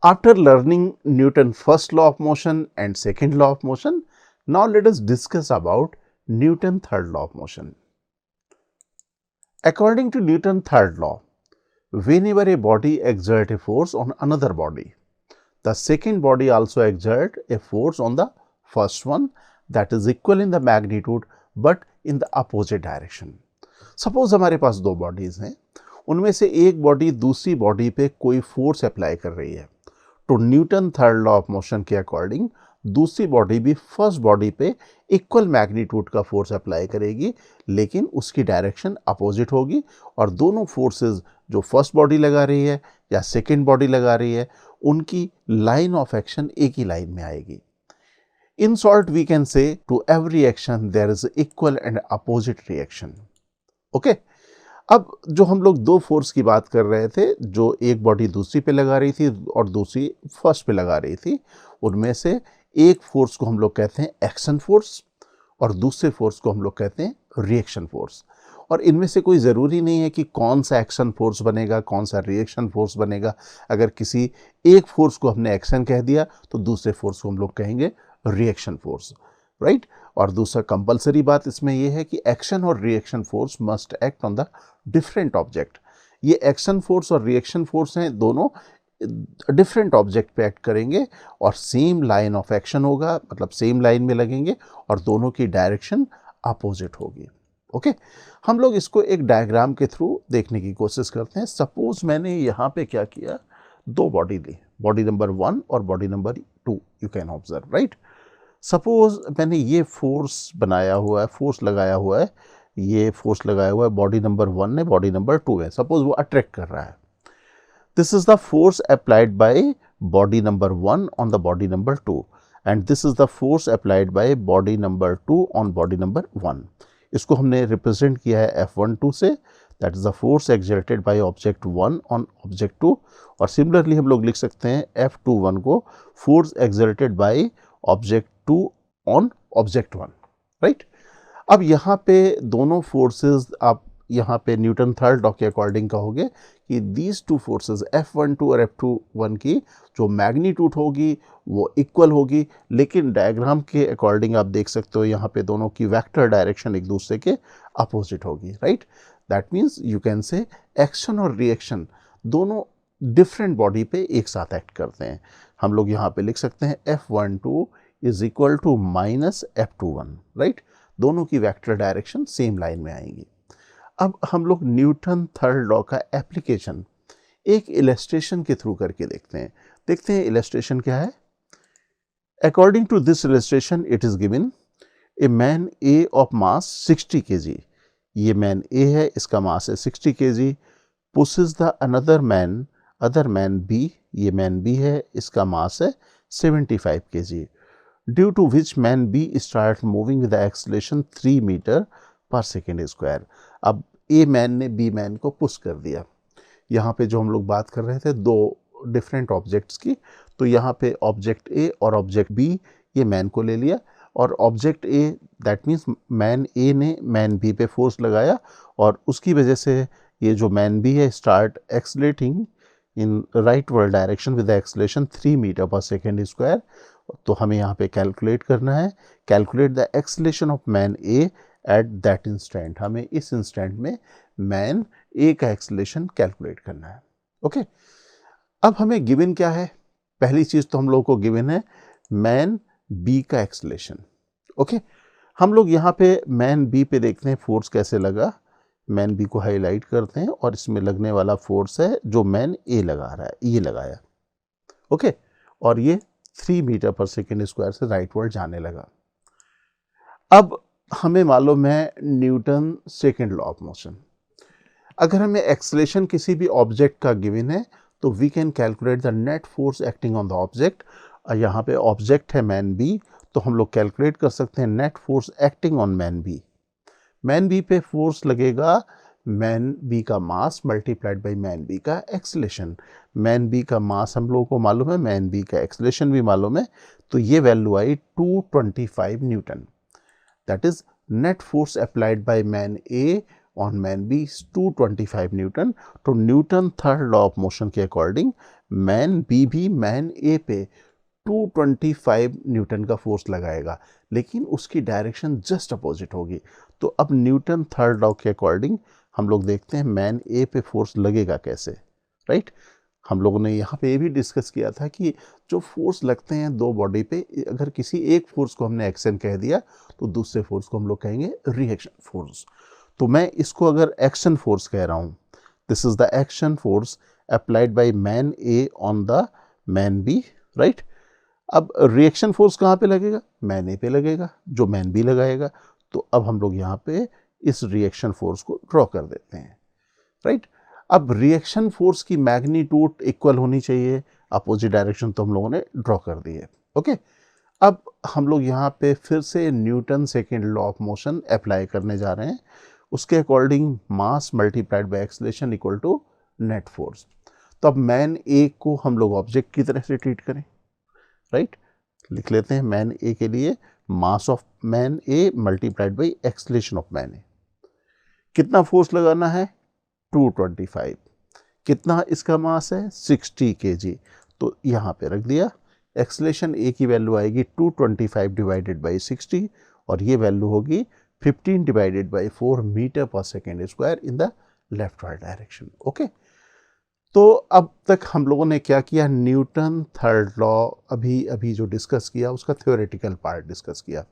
After learning Newton's first law of motion and second law of motion, now let us discuss about Newton's third law of motion. According to Newton's third law, whenever a body exerts a force on another body, the second body also exerts a force on the first one that is equal in the magnitude but in the opposite direction. Suppose हमारे पास दो bodies हैं, उनमें से एक body दूसरी body पे कोई force apply कर रही है, तो Newton third law of motion के अकॉर्डिंग दूसरी बॉडी भी फर्स्ट बॉडी पे इक्वल मैग्नीट्यूड का फोर्स अप्लाई करेगी, लेकिन उसकी डायरेक्शन अपोजिट होगी और दोनों फोर्सेस जो फर्स्ट बॉडी लगा रही है या सेकेंड बॉडी लगा रही है उनकी लाइन ऑफ एक्शन एक ही लाइन में आएगी. In short we can say to every action there is equal and opposite reaction. Okay, अब जो हम लोग दो फोर्स की बात कर रहे थे, जो एक बॉडी दूसरी पे लगा रही थी और दूसरी फर्स्ट पे लगा रही थी, उनमें से एक फोर्स को हम लोग कहते हैं एक्शन फोर्स और दूसरे फोर्स को हम लोग कहते हैं रिएक्शन फोर्स. और इनमें से कोई ज़रूरी नहीं है कि कौन सा एक्शन फोर्स बनेगा कौन सा रिएक्शन फोर्स बनेगा. अगर किसी एक फोर्स को हमने एक्शन कह दिया तो दूसरे फोर्स को हम लोग कहेंगे रिएक्शन फोर्स, राइट. और दूसरा कंपलसरी बात इसमें यह है कि एक्शन और reaction force must act on the different object. ये एक्शन फोर्स और रिएक्शन फोर्स हैं, दोनों डिफरेंट ऑब्जेक्ट पे एक्ट करेंगे और सेम लाइन ऑफ एक्शन होगा, मतलब सेम लाइन में लगेंगे और दोनों की डायरेक्शन अपोजिट होगी. ओके, हम लोग इसको एक डायग्राम के थ्रू देखने की कोशिश करते हैं. सपोज मैंने यहाँ पे क्या किया, दो बॉडी ली, बॉडी नंबर 1 और body number 2, you can observe, right. Suppose मैंने ये फोर्स बनाया हुआ है, फोर्स लगाया हुआ है, ये फोर्स लगाया हुआ है बॉडी नंबर 1 ने, बॉडी नंबर 2 है. सपोज वो अट्रैक्ट कर रहा है. This is the force applied by body number 1 on the body number 2 and this is the force applied by body number 2 on body number 1. इसको हमने रिप्रेजेंट किया है F12 से, that is the force exerted by object 1 on object 2. और similarly हम लोग लिख सकते हैं F21 को force exerted by object 2 on object 1, right. अब यहाँ पे दोनों फोर्सेस आप यहाँ पे न्यूटन थर्ड लॉ के अकॉर्डिंग कहोगे कि दीज टू फोर्सेस F12 और F21 की जो मैग्नीट्यूड होगी वो इक्वल होगी, लेकिन डायग्राम के अकॉर्डिंग आप देख सकते हो यहाँ पे दोनों की वेक्टर डायरेक्शन एक दूसरे के अपोजिट होगी, right. That means you can say action और रिएक्शन दोनों डिफरेंट बॉडी पे एक साथ एक्ट करते हैं. हम लोग यहाँ पे लिख सकते हैं F12 is equal to minus F21, right. दोनों की वेक्टर डायरेक्शन सेम लाइन में आएंगी. अब हम लोग न्यूटन थर्ड लॉ का एप्लीकेशन एक इलस्ट्रेशन के थ्रू करके देखते हैं इलस्ट्रेशन क्या है. According to this illustration it is given a man A of mass 60 kg. ये मैन ए है, इसका मास है 60 kg. Pushes the other man B. ये मैन बी है, इसका मास है 75 kg. Due to which man B start moving with the acceleration 3 metre per second square. अब a man ने बी मैन को पुश कर दिया. यहाँ पे जो हम लोग बात कर रहे थे दो डिफरेंट ऑब्जेक्ट्स की, तो यहाँ पे ऑब्जेक्ट ए और ऑब्जेक्ट बी ये मैन को ले लिया और object A that means man A ने मैन बी पे फोर्स लगाया और उसकी वजह से ये जो मैन बी है start accelerating in rightward direction with the acceleration 3 metre per second square. तो हमें यहाँ पे कैलकुलेट करना है, calculate the acceleration of man A at that instant. हमें इस इंस्टेंट में मैन ए का एक्सेलरेशन कैलकुलेट करना है. ओके, अब हमें गिवन क्या है, पहली चीज तो हम लोग को गिवन है मैन बी का एक्सेलरेशन. ओके, हम लोग यहाँ पे मैन बी पे देखते हैं फोर्स कैसे लगा. मैन बी को हाईलाइट करते हैं और इसमें लगने वाला फोर्स है जो मैन ए लगा रहा है, ये लगाया. ओके, और ये 3 मीटर पर सेकेंड स्क्वायर से राइटवर्ड जाने लगा. अब हमें मालूम है Newton second law of motion. अगर हमें एक्सेलरेशन किसी भी ऑब्जेक्ट का गिवन है तो we can calculate the net force acting on the object. यहाँ पे ऑब्जेक्ट है मैन बी, तो हम लोग कैलकुलेट कर सकते हैं net force acting on man B. Man B पे फोर्स लगेगा मैन बी का mass multiplied by man B का एक्सेलरेशन. मैन बी का मास हम लोगों को मालूम है, मैन बी का एक्सेलरेशन भी मालूम है, तो ये value I 225 Newton. That is net force applied by man A on man B is 225 Newton. तो Newton third law of motion के अकॉर्डिंग मैन बी भी मैन ए पे 225 न्यूटन का फोर्स लगाएगा, लेकिन उसकी डायरेक्शन जस्ट अपोजिट होगी। तो अब न्यूटन थर्ड लॉ के अकॉर्डिंग हम लोग देखते हैं मैन ए पे फोर्स लगेगा कैसे, राइट। हम लोगों ने यहाँ पे ये भी डिस्कस किया था कि जो फोर्स लगते हैं दो बॉडी पे, अगर किसी एक फोर्स को हमने एक्शन कह दिया तो दूसरे फोर्स को हम लोग कहेंगे रिएक्शन फोर्स। तो मैं इसको अगर एक्शन फोर्स कह रहा हूँ, this is the action force applied by man A on the man B, right. अब रिएक्शन फोर्स कहाँ पे लगेगा? मैन ए पे लगेगा, जो मैन बी लगाएगा। तो अब हम लोग यहाँ पे इस रिएक्शन फोर्स को ड्रॉ कर देते हैं, राइट। अब रिएक्शन फोर्स की मैग्नीट्यूड इक्वल होनी चाहिए, अपोजिट डायरेक्शन तो हम लोगों ने ड्रॉ कर दी है, ओके। अब हम लोग यहाँ पे फिर से Newton second law of motion apply करने जा रहे हैं। उसके according mass multiplied by acceleration equal to net force. तो अब मैन ए को हम लोग ऑब्जेक्ट की तरह से ट्रीट करें, राइट। लिख लेते हैं मैन ए के लिए mass of man A multiplied by acceleration of man A. कितना फोर्स लगाना है? 225। कितना इसका मास है? 60 kg। तो यहाँ पे रख दिया। एक्सेलरेशन ए की वैल्यू आएगी 225 डिवाइडेड बाई 60 और ये वैल्यू होगी 15 divided by 4 metre per second square in the left right direction, okay. तो अब तक हम लोगों ने क्या किया? न्यूटन थर्ड लॉ अभी जो डिस्कस किया उसका थ्योरेटिकल पार्ट डिस्कस किया,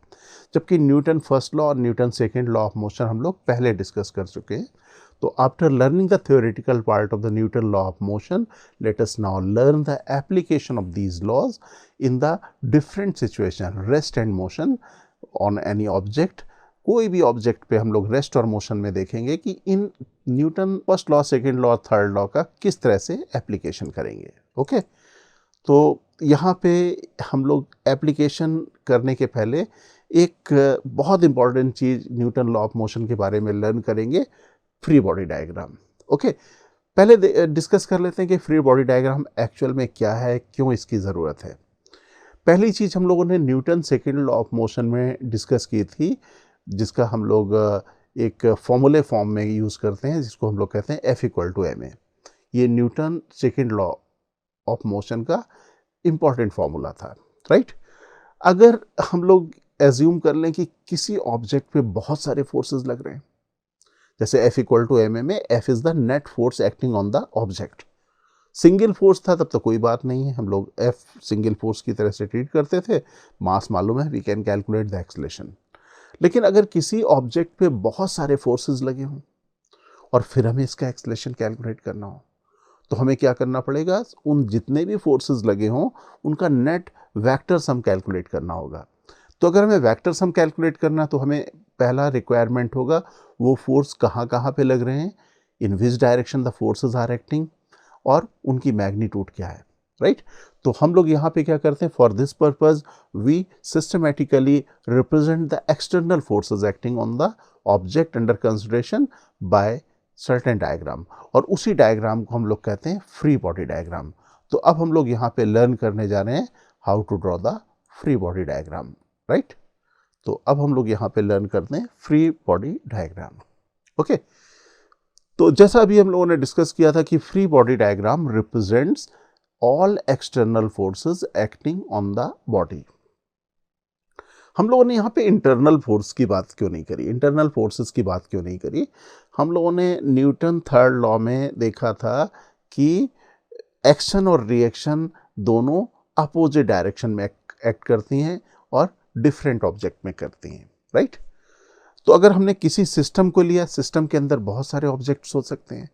जबकि न्यूटन फर्स्ट लॉ और Newton second law of motion हम लोग पहले डिस्कस कर चुके हैं। So after learning the theoretical part of the Newton law of motion, let us now learn the application of these laws in the different situation, rest and motion on any object. कोई भी object पे हम लोग rest और motion में देखेंगे कि इन Newton first law, second law, third law का किस तरह से एप्लीकेशन करेंगे, ओके। तो यहाँ पे हम लोग एप्लीकेशन करने के पहले एक बहुत important cheese Newton law of motion के बारे में लर्न करेंगे, फ्री बॉडी डायग्राम, ओके। पहले डिस्कस कर लेते हैं कि फ्री बॉडी डायग्राम एक्चुअल में क्या है, क्यों इसकी ज़रूरत है। पहली चीज़ हम लोगों ने Newton second law of motion में डिस्कस की थी, जिसका हम लोग एक फॉर्मूले फॉर्म में यूज़ करते हैं, जिसको हम लोग कहते हैं F इक्वल टू ma। ये Newton second law of motion का इम्पॉर्टेंट फॉर्मूला था, राइट। अगर हम लोग एज्यूम कर लें कि किसी ऑब्जेक्ट पे बहुत सारे फोर्सेस लग रहे हैं, जैसे F इक्वल टू ma में F is the net force acting on the object. Single force था तब तो कोई बात नहीं है, हम लोग F सिंगल फोर्स की तरह से ट्रीट करते थे, मास मालूम है, we can calculate the acceleration. लेकिन अगर किसी ऑब्जेक्ट पे बहुत सारे फोर्सेस लगे हों और फिर हमें इसका एक्सेलरेशन कैलकुलेट करना हो, तो हमें क्या करना पड़ेगा? उन जितने भी फोर्सेस लगे हों उनका नेट वेक्टर सम कैलकुलेट करना होगा। तो अगर हमें वेक्टर सम कैलकुलेट करना, तो हमें पहला रिक्वायरमेंट होगा वो फोर्स कहाँ कहाँ पे लग रहे हैं, in which direction the forces are acting, और उनकी मैग्नीट्यूड क्या है, राइट। तो हम लोग यहाँ पे क्या करते हैं? For this purpose we systematically represent the external forces acting on the object under consideration by certain diagram, और उसी डायग्राम को हम लोग कहते हैं फ्री बॉडी डायग्राम। तो अब हम लोग यहाँ पे लर्न करने जा रहे हैं how to draw the free body diagram, right. तो अब हम लोग यहाँ पे लर्न करते हैं फ्री बॉडी डायग्राम, ओके। तो जैसा अभी हम लोगों ने डिस्कस किया था कि free body diagram represents all external forces acting on the body. हम लोगों ने यहाँ पे इंटरनल फोर्स की बात क्यों नहीं करी, इंटरनल फोर्सेस की बात क्यों नहीं करी? हम लोगों ने न्यूटन थर्ड लॉ में देखा था कि एक्शन और रिएक्शन दोनों अपोजिट डायरेक्शन में एक्ट करती हैं और डिफरेंट ऑब्जेक्ट में करती हैं, राइट। तो अगर हमने किसी सिस्टम को लिया, सिस्टम के अंदर बहुत सारे ऑब्जेक्ट्स हो सकते हैं,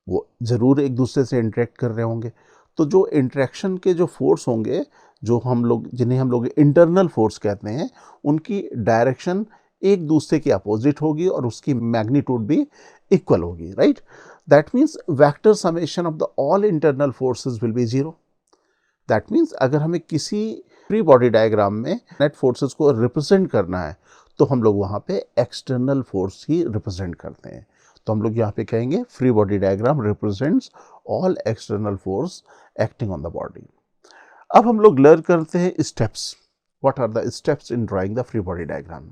वो ज़रूर एक दूसरे से इंटरेक्ट कर रहे होंगे। तो जो इंटरेक्शन के जो फोर्स होंगे, जो हम लोग जिन्हें हम लोग इंटरनल फोर्स कहते हैं, उनकी डायरेक्शन एक दूसरे के अपोजिट होगी और उसकी मैग्नीट्यूड भी इक्वल होगी, right. That means vector summation of the all internal forces will be zero. That means अगर हमें किसी फ्री बॉडी डायग्राम में नेट फोर्सेस को रिप्रेजेंट करना है, तो हम लोग वहाँ पे एक्सटर्नल फोर्स ही रिप्रेजेंट करते हैं। तो हम लोग यहाँ पे कहेंगे free body diagram represents all external force acting on the body. अब हम लोग लर्न करते हैं steps. What are the steps in drawing the free body diagram?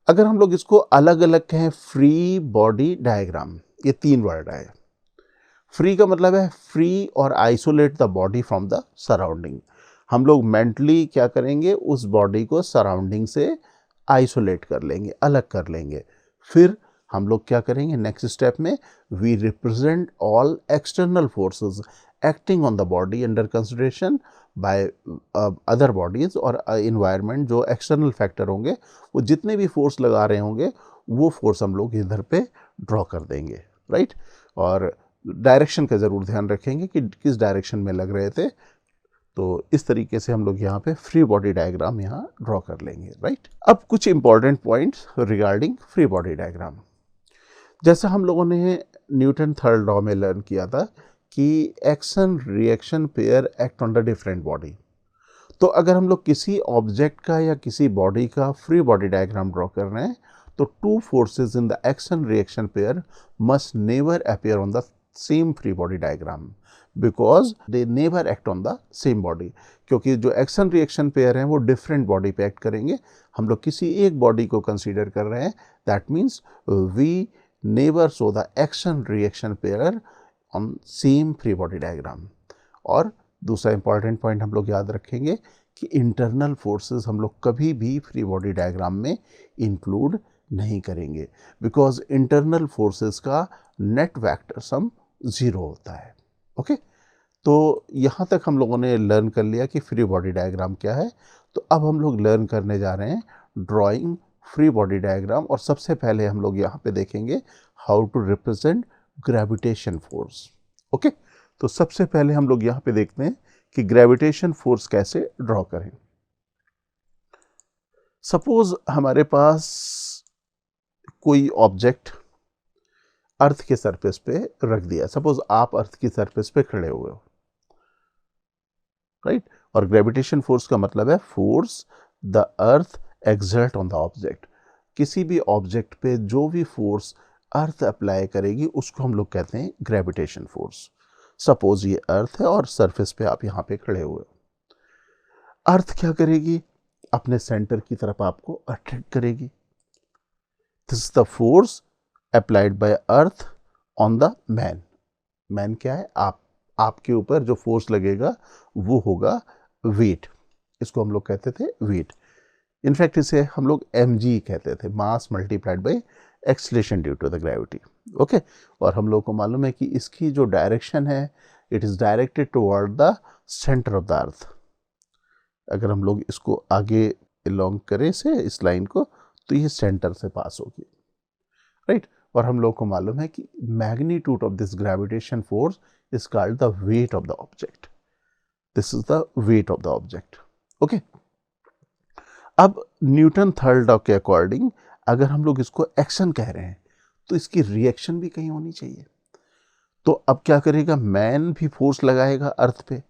अगर हम लोग इसको अलग अलग कहें, फ्री बॉडी डायग्राम, ये तीन वर्ड है। फ्री का मतलब है फ्री और isolate the body from the surrounding. हम लोग मेंटली क्या करेंगे, उस बॉडी को सराउंडिंग से आइसोलेट कर लेंगे, अलग कर लेंगे। फिर हम लोग क्या करेंगे नेक्स्ट स्टेप में, we represent all external forces acting on the body under consideration by other bodies और इन्वायरमेंट। जो एक्सटर्नल फैक्टर होंगे, वो जितने भी फोर्स लगा रहे होंगे, वो फोर्स हम लोग इधर पे ड्रॉ कर देंगे, राइट। और डायरेक्शन का ज़रूर ध्यान रखेंगे कि किस डायरेक्शन में लग रहे थे। तो इस तरीके से हम लोग यहाँ पे फ्री बॉडी डायग्राम यहाँ ड्रॉ कर लेंगे, राइट। अब कुछ important points regarding free body diagram. जैसा हम लोगों ने न्यूटन थर्ड लॉ में लर्न किया था कि action reaction pair act on the different body. तो अगर हम लोग किसी ऑब्जेक्ट का या किसी बॉडी का फ्री बॉडी डायग्राम ड्रॉ कर रहे हैं, तो two forces in the action reaction pair must never appear on the same free body diagram because they never act on the same body. क्योंकि जो एक्शन रिएक्शन पेयर हैं वो different body पे act करेंगे। हम लोग किसी एक बॉडी को कंसीडर कर रहे हैं, that means we never show the action reaction pair on same free body diagram. और दूसरा इंपॉर्टेंट पॉइंट हम लोग याद रखेंगे कि इंटरनल फोर्सेस हम लोग कभी भी फ्री बॉडी डायग्राम में इंक्लूड नहीं करेंगे बिकॉज इंटरनल फोर्सेस का नेट वेक्टर सम 0 होता है। ओके, तो यहाँ तक हम लोगों ने लर्न कर लिया कि फ्री बॉडी डायग्राम क्या है। तो अब हम लोग लर्न करने जा रहे हैं ड्राइंग फ्री बॉडी डायग्राम। और सबसे पहले हम लोग यहाँ पे देखेंगे how to represent gravitation force. Okay, तो सबसे पहले हम लोग यहाँ पे देखते हैं कि ग्रेविटेशन फोर्स कैसे ड्रॉ करें। सपोज हमारे पास कोई ऑब्जेक्ट अर्थ के सरफेस पे रख दिया। सपोज आप अर्थ की सरफेस पे खड़े हुए हो, राइट। और ग्रेविटेशन फोर्स का मतलब है force the earth exert on the object. किसी भी ऑब्जेक्ट पे जो भी फोर्स अर्थ अप्लाई करेगी उसको हम लोग कहते हैं ग्रेविटेशन फोर्स। सपोज ये अर्थ है और सरफेस पे आप यहाँ पे खड़े हुए हो। अर्थ क्या करेगी, अपने सेंटर की तरफ आपको अट्रैक्ट करेगी। This is the force applied by earth on the man. Man क्या है, आपके ऊपर जो फोर्स लगेगा वो होगा वेट। इसको हम लोग कहते थे वेट। इनफैक्ट इसे हम लोग mg कहते थे, mass multiplied by acceleration due to the gravity. Okay, और हम लोग को मालूम है कि इसकी जो डायरेक्शन है it is directed toward the centre of the earth. अगर हम लोग इसको आगे अलोंग करें से इस लाइन को, तो ये सेंटर से पास होगी, राइट। और हम लोग को मालूम है कि magnitude of this gravitation force is called the weight of the object. This is the weight of the object. Okay, अब न्यूटन थर्ड लॉ के अकॉर्डिंग अगर हम लोग इसको एक्शन कह रहे हैं तो इसकी रिएक्शन भी कहीं होनी चाहिए। तो अब क्या करेगा, मैन भी फोर्स लगाएगा अर्थ पे,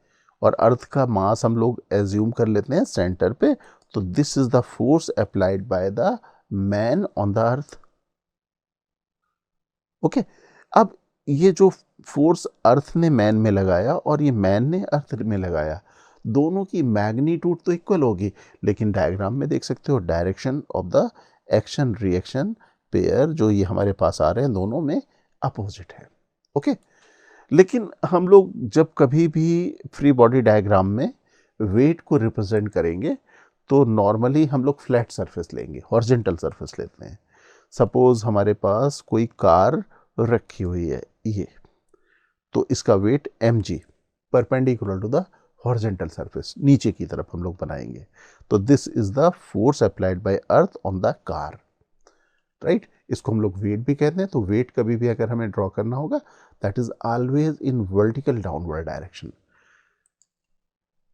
और अर्थ का मास हम लोग एज्यूम कर लेते हैं सेंटर पे। तो this is the force applied by the man on the earth. Okay, अब ये जो फोर्स अर्थ ने मैन में लगाया और ये मैन ने अर्थ में लगाया, दोनों की मैग्नीट्यूड तो इक्वल होगी, लेकिन डायग्राम में देख सकते हो direction of the action reaction pair जो ये हमारे पास आ रहे हैं दोनों में अपोजिट है। ओके, लेकिन हम लोग जब कभी भी फ्री बॉडी डायग्राम में वेट को रिप्रेजेंट करेंगे तो नॉर्मली हम लोग फ्लैट सरफेस लेंगे, हॉरिजॉन्टल सरफेस लेते हैं। सपोज हमारे पास कोई कार रखी हुई है ये, तो इसका weight mg perpendicular to the horizontal surface, नीचे की तरफ हम लोग बनाएंगे। तो this is the force applied by earth on the car, right. इसको हम लोग वेट भी कहते हैं। तो वेट कभी भी अगर हमें ड्रॉ करना होगा that is always in vertical downward direction.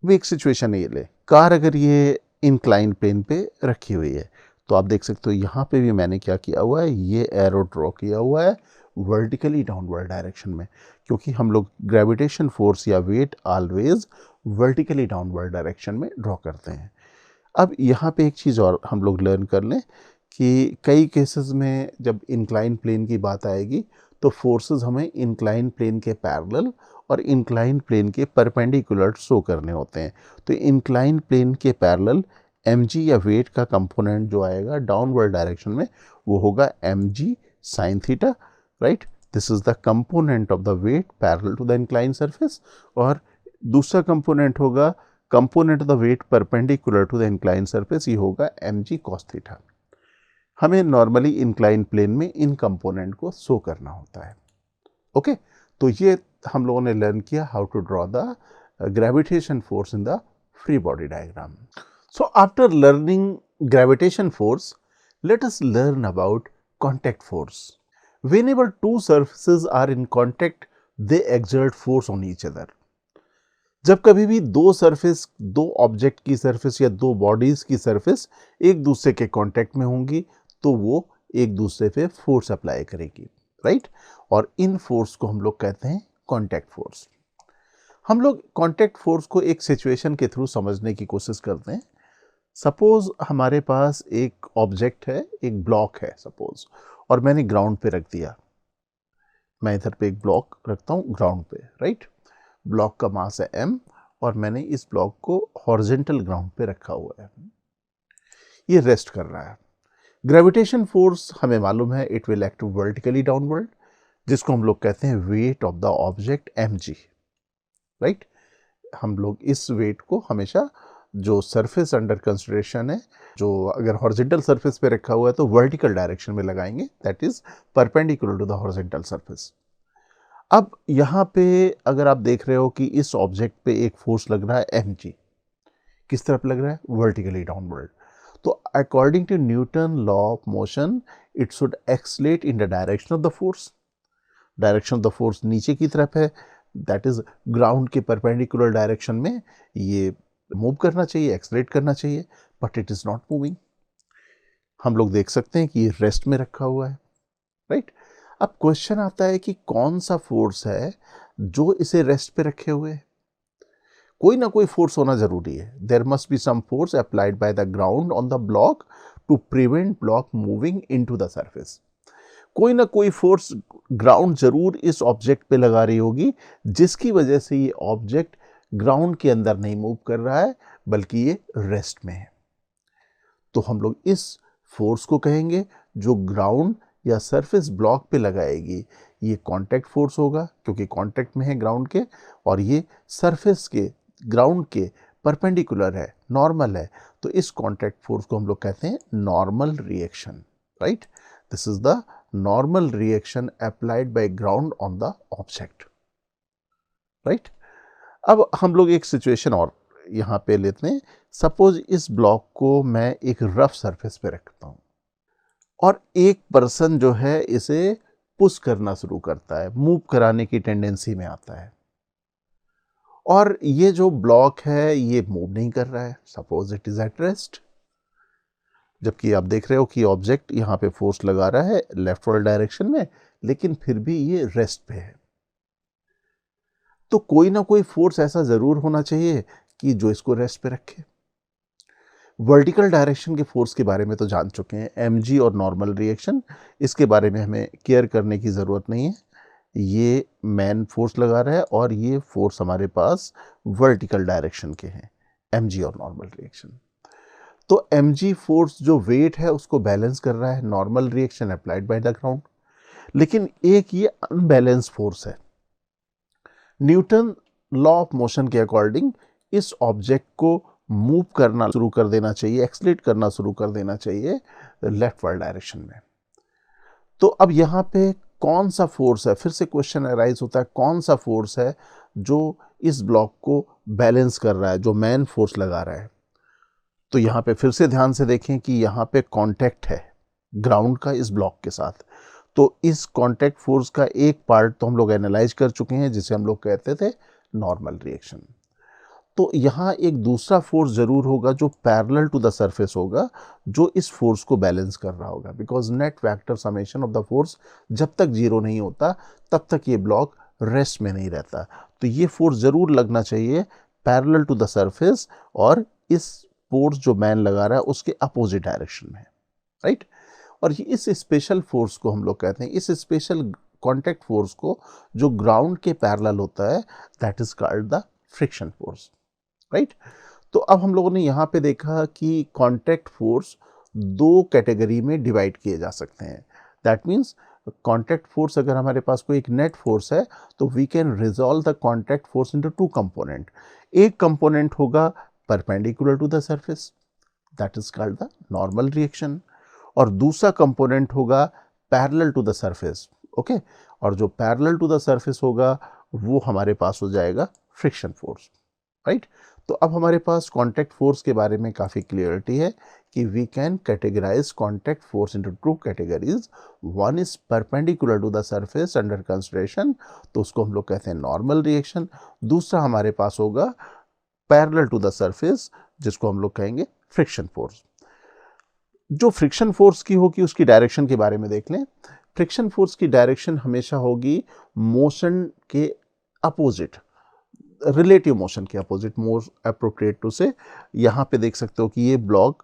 वो एक सिचुएशन है, ये ले कार अगर ये इंक्लाइन प्लेन पे रखी हुई है, तो आप देख सकते हो यहाँ पे भी मैंने क्या किया हुआ है, ये एरो ड्रॉ किया हुआ है वर्टिकली डाउनवर्ड डायरेक्शन में, क्योंकि हम लोग ग्रेविटेशन फोर्स या weight always vertically downward direction में ड्रॉ करते हैं। अब यहाँ पे एक चीज़ और हम लोग लर्न कर लें कि कई केसेस में जब इंक्लाइन प्लेन की बात आएगी तो फोर्सेस हमें इंक्लाइन प्लेन के पैरेलल और इंक्लाइन प्लेन के परपेंडिकुलर शो करने होते हैं। तो इंक्लाइन प्लेन के पैरेलल mg या वेट का कंपोनेंट जो आएगा डाउनवर्ड डायरेक्शन में वो होगा mg sine theta, right. This is the component of the weight parallel to the incline surface, और दूसरा कंपोनेंट होगा component of the weight perpendicular to the incline surface, ये होगा mg cos थीटा। हमें normally incline plane में इन component को show करना होता है। ओके, तो ये हम लोगों ने लर्न किया how to draw the gravitation force in the free body diagram. So after learning gravitation force, let us learn about contact force. Whenever two surfaces are in contact, they exert force on each other. जब कभी भी दो surface, दो object की surface या दो bodies की surface एक दूसरे के कांटेक्ट में होंगी तो वो एक दूसरे पे फोर्स अप्लाई करेगी, राइट? और इन फोर्स को हम लोग कहते हैं कांटेक्ट फोर्स। हम लोग कांटेक्ट फोर्स को एक सिचुएशन के थ्रू समझने की कोशिश करते हैं। सपोज हमारे पास एक ऑब्जेक्ट है, एक ब्लॉक है सपोज, और मैंने ग्राउंड पे रख दिया। मैं इधर पे एक ब्लॉक रखता हूँ ग्राउंड पे, राइट? ब्लॉक का मास है m और मैंने इस ब्लॉक को हॉरिजॉन्टल ग्राउंड पे रखा हुआ है। ये रेस्ट कर रहा है। ग्रेविटेशन फोर्स हमें मालूम है, it will act vertically downward, जिसको हम लोग कहते हैं weight of the object mg, right? हम लोग इस वेट को हमेशा जो सरफेस अंडर कंसिडरेशन है, जो अगर हॉरिजॉन्टल सरफेस पे रखा हुआ है तो वर्टिकल डायरेक्शन में लगाएंगे, that is perpendicular to the horizontal surface. अब यहाँ पे अगर आप देख रहे हो कि इस ऑब्जेक्ट पे एक फोर्स लग रहा है mg, किस तरफ लग रहा है? Vertically downward. तो according to Newton law of motion, it should accelerate in the direction of the force. Direction of the force नीचे की तरफ है, दैट इज ग्राउंड के परपेंडिकुलर डायरेक्शन में ये मूव करना चाहिए, एक्सलेट करना चाहिए, but it is not moving. हम लोग देख सकते हैं कि ये रेस्ट में रखा हुआ है, राइट? अब क्वेश्चन आता है कि कौन सा फोर्स है जो इसे रेस्ट पे रखे हुए है? कोई ना कोई फोर्स होना जरूरी है। There must be some force applied by the ground on the block to prevent block moving into the surface. कोई ना कोई फोर्स ग्राउंड जरूर इस ऑब्जेक्ट पे लगा रही होगी, जिसकी वजह से ये ऑब्जेक्ट ग्राउंड के अंदर नहीं मूव कर रहा है, बल्कि ये रेस्ट में है। तो हम लोग इस फोर्स को कहेंगे जो ग्राउंड या सरफेस ब्लॉक पे लगाएगी, ये कांटेक्ट फोर्स होगा, क्योंकि कांटेक्ट में है ग्राउंड के, और ये सरफेस के ग्राउंड के परपेंडिकुलर है, नॉर्मल है। तो इस कांटेक्ट फोर्स को हम लोग कहते हैं normal reaction, right? This is the normal reaction applied by ground on the object, right? अब हम लोग एक सिचुएशन और यहाँ पे लेते हैं। सपोज इस ब्लॉक को मैं एक रफ सरफेस पे रखता हूँ और एक पर्सन जो है इसे पुश करना शुरू करता है, मूव कराने की टेंडेंसी में आता है, और ये जो ब्लॉक है ये मूव नहीं कर रहा है। Suppose it is at rest, जबकि आप देख रहे हो कि ऑब्जेक्ट यहाँ पे फोर्स लगा रहा है लेफ्ट वर्ड डायरेक्शन में, लेकिन फिर भी ये रेस्ट पे है। तो कोई ना कोई फोर्स ऐसा जरूर होना चाहिए कि जो इसको रेस्ट पे रखे। वर्टिकल डायरेक्शन के फोर्स के बारे में तो जान चुके हैं, mg और नॉर्मल रिएक्शन, इसके बारे में हमें केयर करने की ज़रूरत नहीं है। ये मैन फोर्स लगा रहा है और ये फोर्स हमारे पास वर्टिकल डायरेक्शन के हैं, mg और नॉर्मल रिएक्शन। तो mg फोर्स जो वेट है उसको बैलेंस कर रहा है, normal reaction applied by the ground. लेकिन एक ये अनबैलेंस फोर्स है। न्यूटन लॉ ऑफ मोशन के अकॉर्डिंग इस ऑब्जेक्ट को मूव करना शुरू कर देना चाहिए, एक्सलेट करना शुरू कर देना चाहिए लेफ्ट वर्ड डायरेक्शन में। तो अब यहाँ पे कौन सा फोर्स है? फिर से क्वेश्चन अराइज होता है, कौन सा फोर्स है जो इस ब्लॉक को बैलेंस कर रहा है, जो मैन फोर्स लगा रहा है? तो यहाँ पे फिर से ध्यान से देखें कि यहाँ पे कांटेक्ट है ग्राउंड का इस ब्लॉक के साथ। तो इस कांटेक्ट फोर्स का एक पार्ट तो हम लोग एनालाइज कर चुके हैं, जिसे हम लोग कहते थे नॉर्मल रिएक्शन। तो यहाँ एक दूसरा फोर्स जरूर होगा जो पैरेलल टू द सरफेस होगा, जो इस फोर्स को बैलेंस कर रहा होगा, because net vector summation of the force जब तक जीरो नहीं होता तब तक ये ब्लॉक रेस्ट में नहीं रहता। तो ये फोर्स जरूर लगना चाहिए पैरेलल टू द सरफेस, और इस फोर्स जो मैन लगा रहा है उसके अपोजिट डायरेक्शन में, राइट? और इस स्पेशल फोर्स को हम लोग कहते हैं, इस स्पेशल कॉन्टैक्ट फोर्स को जो ग्राउंड के पैरेलल होता है, that is called the friction force, right? तो अब हम लोगों ने यहाँ पे देखा कि कॉन्टैक्ट फोर्स दो कैटेगरी में डिवाइड किए जा सकते हैं। दैट मीन्स कॉन्टैक्ट फोर्स अगर हमारे पास कोई एक नेट फोर्स है तो we can resolve the contact force into two component. एक कंपोनेंट होगा perpendicular to the surface, that is called the normal reaction, और दूसरा कंपोनेंट होगा parallel to the surface. Okay, और जो पैरेलल टू द सरफेस होगा वो हमारे पास हो जाएगा फ्रिक्शन फोर्स, राइट। तो अब हमारे पास कॉन्टैक्ट फोर्स के बारे में काफ़ी क्लियरिटी है कि we can categorise contact force into two categories. One is perpendicular to the surface under consideration, तो उसको हम लोग कहते हैं नॉर्मल रिएक्शन। दूसरा हमारे पास होगा पैरेलल टू द सरफेस, जिसको हम लोग कहेंगे फ्रिक्शन फोर्स। जो फ्रिक्शन फोर्स की होगी उसकी डायरेक्शन के बारे में देख लें। फ्रिक्शन फोर्स की डायरेक्शन हमेशा होगी मोशन के अपोजिट, रिलेटिव मोशन के अपोजिट, मोर अप्रोप्रिएट टू से। यहाँ पे देख सकते हो कि ये ब्लॉक,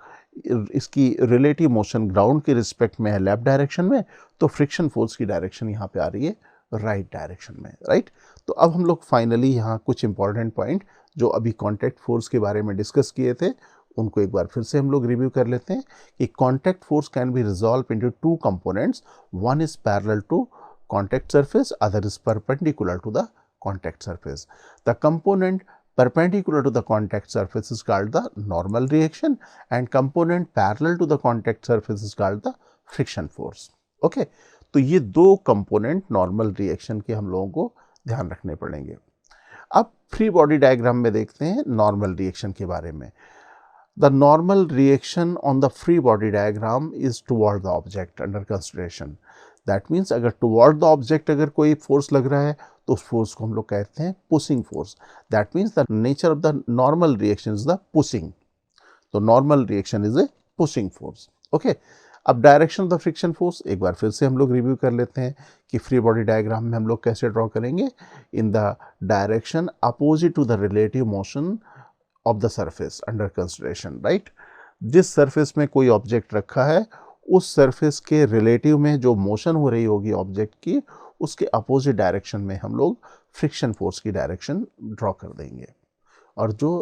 इसकी रिलेटिव मोशन ग्राउंड के रिस्पेक्ट में है लेफ्ट डायरेक्शन में, तो फ्रिक्शन फोर्स की डायरेक्शन यहाँ पे आ रही है राइट डायरेक्शन में, राइट। तो अब हम लोग फाइनली यहाँ कुछ इंपॉर्टेंट पॉइंट जो अभी कॉन्टैक्ट फोर्स के बारे में डिस्कस किए थे उनको एक बार फिर से हम लोग रिव्यू कर लेते हैं कि contact force can be resolve into two components, one is parallel to contact surface, other is perpendicular to the contact surface. The component perpendicular to the contact surface is called the normal reaction and component parallel to the contact surface is called the friction force. Okay, तो ये दो component normal reaction के हम लोगों को ध्यान रखने पड़ेंगे। अब फ्री बॉडी डायग्राम में देखते हैं नॉर्मल रिएक्शन के बारे में। The normal reaction on the free body diagram is toward the object under consideration. That means अगर toward the object अगर कोई फोर्स लग रहा है तो उस फोर्स को हम लोग कहते हैं pushing force. That means the nature of the normal reaction is the pushing. तो normal reaction is a pushing force. Okay. अब direction of the friction force एक बार फिर से हम लोग रिव्यू कर लेते हैं कि फ्री बॉडी डायग्राम में हम लोग कैसे ड्रॉ करेंगे। In the direction opposite to the relative motion of the surface under consideration, right. जिस सरफेस में कोई ऑब्जेक्ट रखा है उस सरफेस के रिलेटिव में जो मोशन हो रही होगी ऑब्जेक्ट की, उसके अपोजिट डायरेक्शन में हम लोग फ्रिक्शन फोर्स की डायरेक्शन ड्रॉ कर देंगे। और जो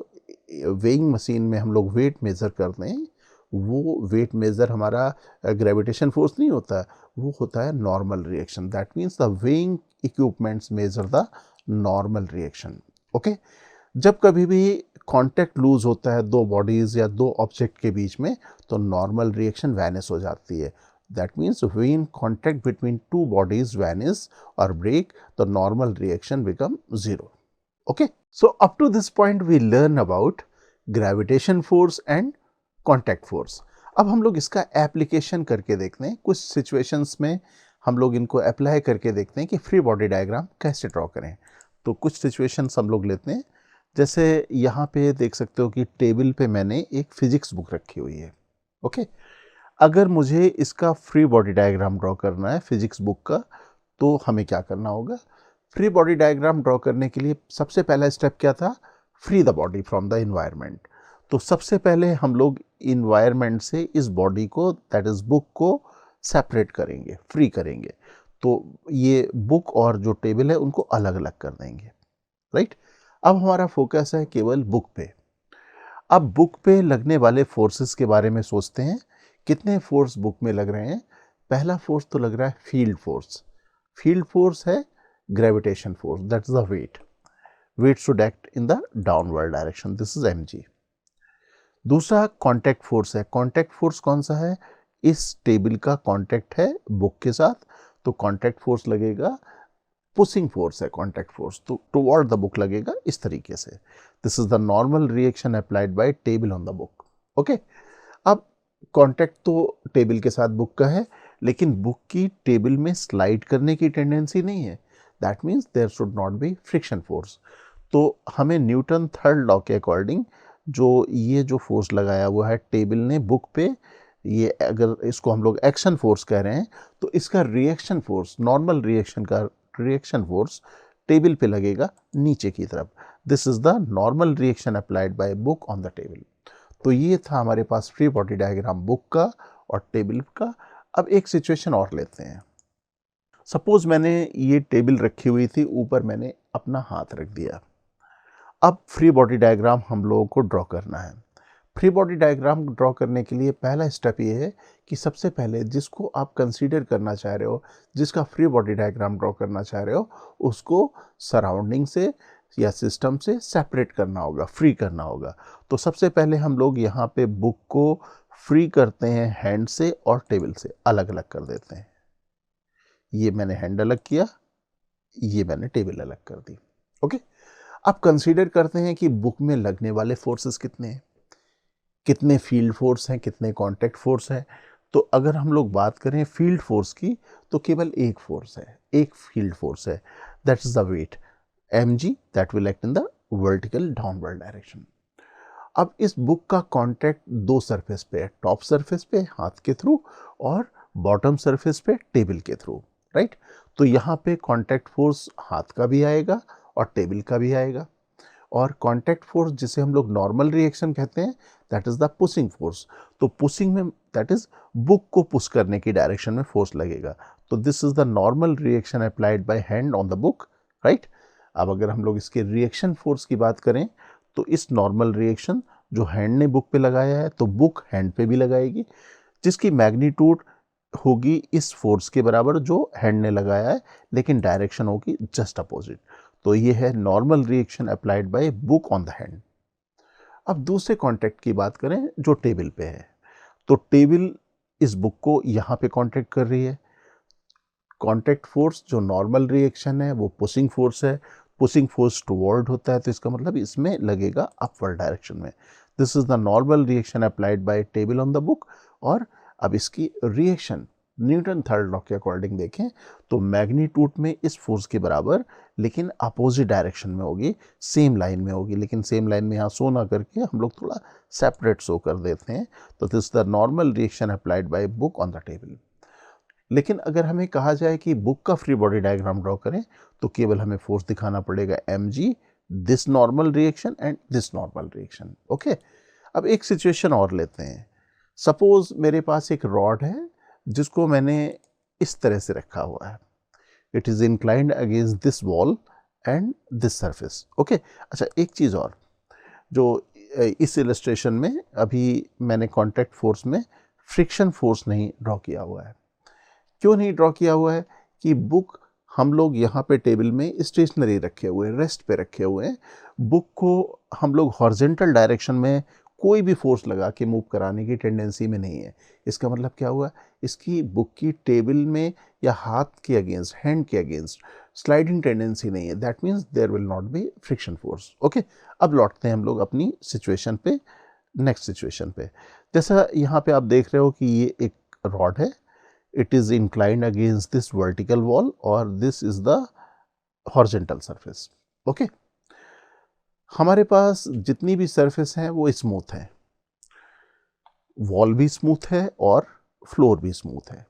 वेइंग मशीन में हम लोग वेट मेज़र करते हैं वो वेट मेज़र हमारा ग्रेविटेशन फोर्स नहीं होता है, वो होता है normal reaction. That means the weighing equipments measure the normal reaction. Okay, जब कभी भी कांटेक्ट लूज होता है दो बॉडीज या दो ऑब्जेक्ट के बीच में तो नॉर्मल रिएक्शन वैनिश हो जाती है। That means when contact between two bodies vanish और break the normal reaction become zero. Okay, so up to this point we learn about gravitation force and contact force. अब हम लोग इसका application करके देखते हैं, कुछ सिचुएशंस में हम लोग इनको अप्लाई करके देखते हैं कि फ्री बॉडी डायग्राम कैसे ड्रॉ करें। तो कुछ सिचुएशंस हम लोग लेते हैं, जैसे यहाँ पे देख सकते हो कि टेबल पे मैंने एक फिजिक्स बुक रखी हुई है। ओके, अगर मुझे इसका फ्री बॉडी डायग्राम ड्रॉ करना है फिजिक्स बुक का, तो हमें क्या करना होगा? फ्री बॉडी डायग्राम ड्रॉ करने के लिए सबसे पहला स्टेप क्या था? Free the body from the environment. तो सबसे पहले हम लोग इन्वायरमेंट से इस बॉडी को, दैट इज बुक को सेपरेट करेंगे, फ्री करेंगे। तो ये बुक और जो टेबल है उनको अलग अलग कर देंगे, राइट। अब हमारा फोकस है केवल बुक पे। अब बुक पे लगने वाले फोर्सेस के बारे में सोचते हैं। कितने फोर्स बुक में लग रहे हैं? पहला फोर्स तो लग रहा है फील्ड फोर्स। फील्ड फोर्स है gravitation force, that is the weight. Weight should act in the downward direction, this is mg। दूसरा कांटेक्ट फोर्स है। कांटेक्ट फोर्स कौन सा है? इस टेबल का कांटेक्ट है बुक के साथ, तो कांटेक्ट फोर्स लगेगा, पुशिंग फोर्स है कांटेक्ट फोर्स, तो टुवर्ड द बुक लगेगा इस तरीके से। This is the normal reaction applied bye table on the book. Okay, अब कांटेक्ट तो टेबल के साथ बुक का है, लेकिन बुक की टेबल में स्लाइड करने की टेंडेंसी नहीं है। That means there should not be friction force. तो हमें न्यूटन थर्ड लॉ के अकॉर्डिंग जो ये जो फोर्स लगाया हुआ है टेबल ने बुक पे, ये अगर इसको हम लोग एक्शन फोर्स कह रहे हैं, तो इसका रिएक्शन फोर्स, नॉर्मल रिएक्शन का रिएक्शन फोर्स टेबल पे लगेगा नीचे की तरफ। This is the normal reaction applied bye book on the table. तो ये था हमारे पास फ्री बॉडी डायग्राम बुक का और टेबल का। अब एक सिचुएशन और लेते हैं। सपोज मैंने ये टेबल रखी हुई थी, ऊपर मैंने अपना हाथ रख दिया। अब फ्री बॉडी डायग्राम हम लोगों को ड्रॉ करना है। फ्री बॉडी डायग्राम ड्रॉ करने के लिए पहला स्टेप ये है कि सबसे पहले जिसको आप कंसीडर करना चाह रहे हो, जिसका फ्री बॉडी डायग्राम ड्रॉ करना चाह रहे हो, उसको सराउंडिंग से या सिस्टम से सेपरेट करना होगा, फ्री करना होगा। तो सबसे पहले हम लोग यहाँ पे बुक को फ्री करते हैं हैंड से और टेबल से, अलग अलग कर देते हैं। ये मैंने हैंड अलग किया, ये मैंने टेबल अलग कर दी। ओके, अब कंसीडर करते हैं कि बुक में लगने वाले फोर्सेस कितने हैं, कितने फील्ड फोर्स हैं, कितने कॉन्टैक्ट फोर्स हैं। तो अगर हम लोग बात करें फील्ड फोर्स की, तो केवल एक फोर्स है, एक फील्ड फोर्स है, that is the weight mg that will act in the vertical downward direction। अब इस बुक का कॉन्टैक्ट दो सरफेस पे है, टॉप सरफेस पे हाथ के थ्रू और बॉटम सरफेस पे टेबल के थ्रू, राइट। तो यहाँ पे कॉन्टैक्ट फोर्स हाथ का भी आएगा और टेबल का भी आएगा। और कॉन्टैक्ट फोर्स जिसे हम लोग नॉर्मल रिएक्शन कहते हैं, that is the pushing force. तो पुशिंग में दैट इज बुक को पुश करने की डायरेक्शन में फोर्स लगेगा। तो this is the normal reaction applied by hand on the book, right. अब अगर हम लोग इसके रिएक्शन फोर्स की बात करें, तो इस नॉर्मल रिएक्शन जो हैंड ने बुक पे लगाया है, तो बुक हैंड पे भी लगाएगी, जिसकी मैग्नीट्यूड होगी इस फोर्स के बराबर जो हैंड ने लगाया है, लेकिन डायरेक्शन होगी जस्ट अपोजिट। तो ये है normal reaction applied bye book on the hand. अब दूसरे कॉन्टैक्ट की बात करें जो टेबल पे है, तो टेबल इस बुक को यहाँ पे कॉन्टैक्ट कर रही है। कॉन्टैक्ट फोर्स जो नॉर्मल रिएक्शन है वो पुशिंग फोर्स है, पुशिंग फोर्स टुवर्ड होता है, तो इसका मतलब इसमें लगेगा अपवर्ड डायरेक्शन में। This is the normal reaction applied bye table on the book. और अब इसकी रिएक्शन न्यूटन थर्ड लॉ के अकॉर्डिंग देखें तो मैग्नीट्यूड में इस फोर्स के बराबर, लेकिन अपोजिट डायरेक्शन में होगी, सेम लाइन में होगी, लेकिन सेम लाइन में यहाँ शो ना करके हम लोग थोड़ा सेपरेट शो कर देते हैं। तो this the normal reaction applied bye book on the table. लेकिन अगर हमें कहा जाए कि बुक का फ्री बॉडी डायग्राम ड्रॉ करें, तो केवल हमें फोर्स दिखाना पड़ेगा mg, this normal reaction and this normal reaction. Okay, अब एक सिचुएशन और लेते हैं। सपोज मेरे पास एक रॉड है जिसको मैंने इस तरह से रखा हुआ है, it is inclined against this wall and this surface. Okay, अच्छा एक चीज़ और, जो इस इलस्ट्रेशन में अभी मैंने कॉन्टैक्ट फोर्स में फ्रिक्शन फोर्स नहीं ड्रॉ किया हुआ है। क्यों नहीं ड्रॉ किया हुआ है कि बुक हम लोग यहाँ पे टेबल में स्टेशनरी रखे हुए हैं, रेस्ट पे रखे हुए हैं। बुक को हम लोग हॉरिजॉन्टल डायरेक्शन में कोई भी फोर्स लगा के मूव कराने की टेंडेंसी में नहीं है। इसका मतलब क्या हुआ, इसकी बुक की टेबल में या हाथ के अगेंस्ट, हैंड के अगेंस्ट स्लाइडिंग टेंडेंसी नहीं है। That means there will not be friction force. Okay, अब लौटते हैं हम लोग अपनी सिचुएशन पे, नेक्स्ट सिचुएशन पे। जैसा यहाँ पे आप देख रहे हो कि ये एक रॉड है, it is inclined against this vertical wall or this is the horizontal surface। okay, हमारे पास जितनी भी सरफेस हैं वो स्मूथ है, वॉल भी स्मूथ है और फ्लोर भी स्मूथ है।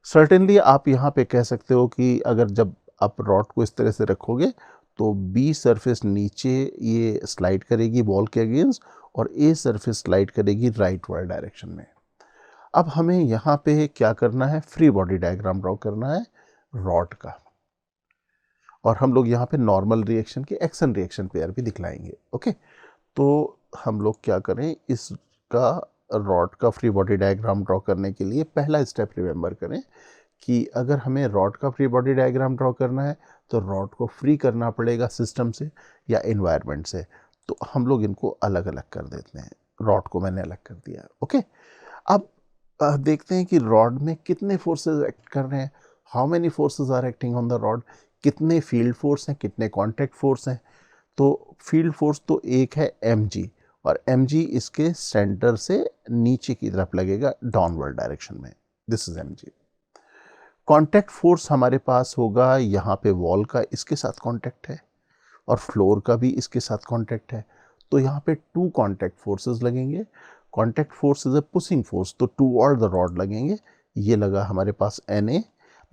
सर्टेनली आप यहाँ पे कह सकते हो कि अगर जब आप रॉड को इस तरह से रखोगे तो बी सरफेस नीचे ये स्लाइड करेगी वॉल के अगेंस्ट और ए सरफेस स्लाइड करेगी राइट वर्ड डायरेक्शन में। अब हमें यहाँ पे क्या करना है, फ्री बॉडी डायग्राम ड्रॉ करना है रॉड का, और हम लोग यहाँ पे नॉर्मल रिएक्शन के एक्शन रिएक्शन पेयर भी दिखलाएंगे। ओके, तो हम लोग क्या करें, इसका रॉड का फ्री बॉडी डायग्राम ड्रॉ करने के लिए पहला स्टेप रिमेंबर करें कि अगर हमें रॉड का फ्री बॉडी डायग्राम ड्रॉ करना है तो रॉड को फ्री करना पड़ेगा सिस्टम से या इन्वायरमेंट से। तो हम लोग इनको अलग अलग कर देते हैं, रॉड को मैंने अलग कर दिया। ओके, अब देखते हैं कि रॉड में कितने फोर्सेस एक्ट कर रहे हैं, how many forces are acting on the rod, कितने फील्ड फोर्स हैं, कितने कॉन्टैक्ट फोर्स हैं। तो फील्ड फोर्स तो एक है mg, और mg इसके सेंटर से नीचे की तरफ लगेगा डाउनवर्ड डायरेक्शन में, this is mg। Contact force हमारे पास होगा यहाँ पे वॉल का इसके साथ कॉन्टैक्ट है और फ्लोर का भी इसके साथ कॉन्टैक्ट है, तो यहाँ पे टू कॉन्टैक्ट फोर्सेस लगेंगे। Contact force is a pushing force, तो टूवर्ड द रॉड लगेंगे। ये लगा हमारे पास Na,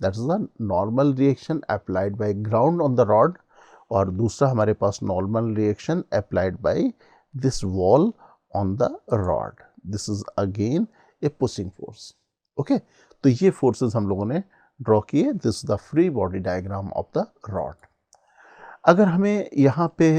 that is the normal reaction applied by ground on the rod, और दूसरा हमारे पास normal reaction applied by this wall on the rod, this is again a pushing force. Okay, तो ये फोर्सेस हम लोगों ने ड्रॉ किए, this is the free body diagram of the rod. अगर हमें यहाँ पे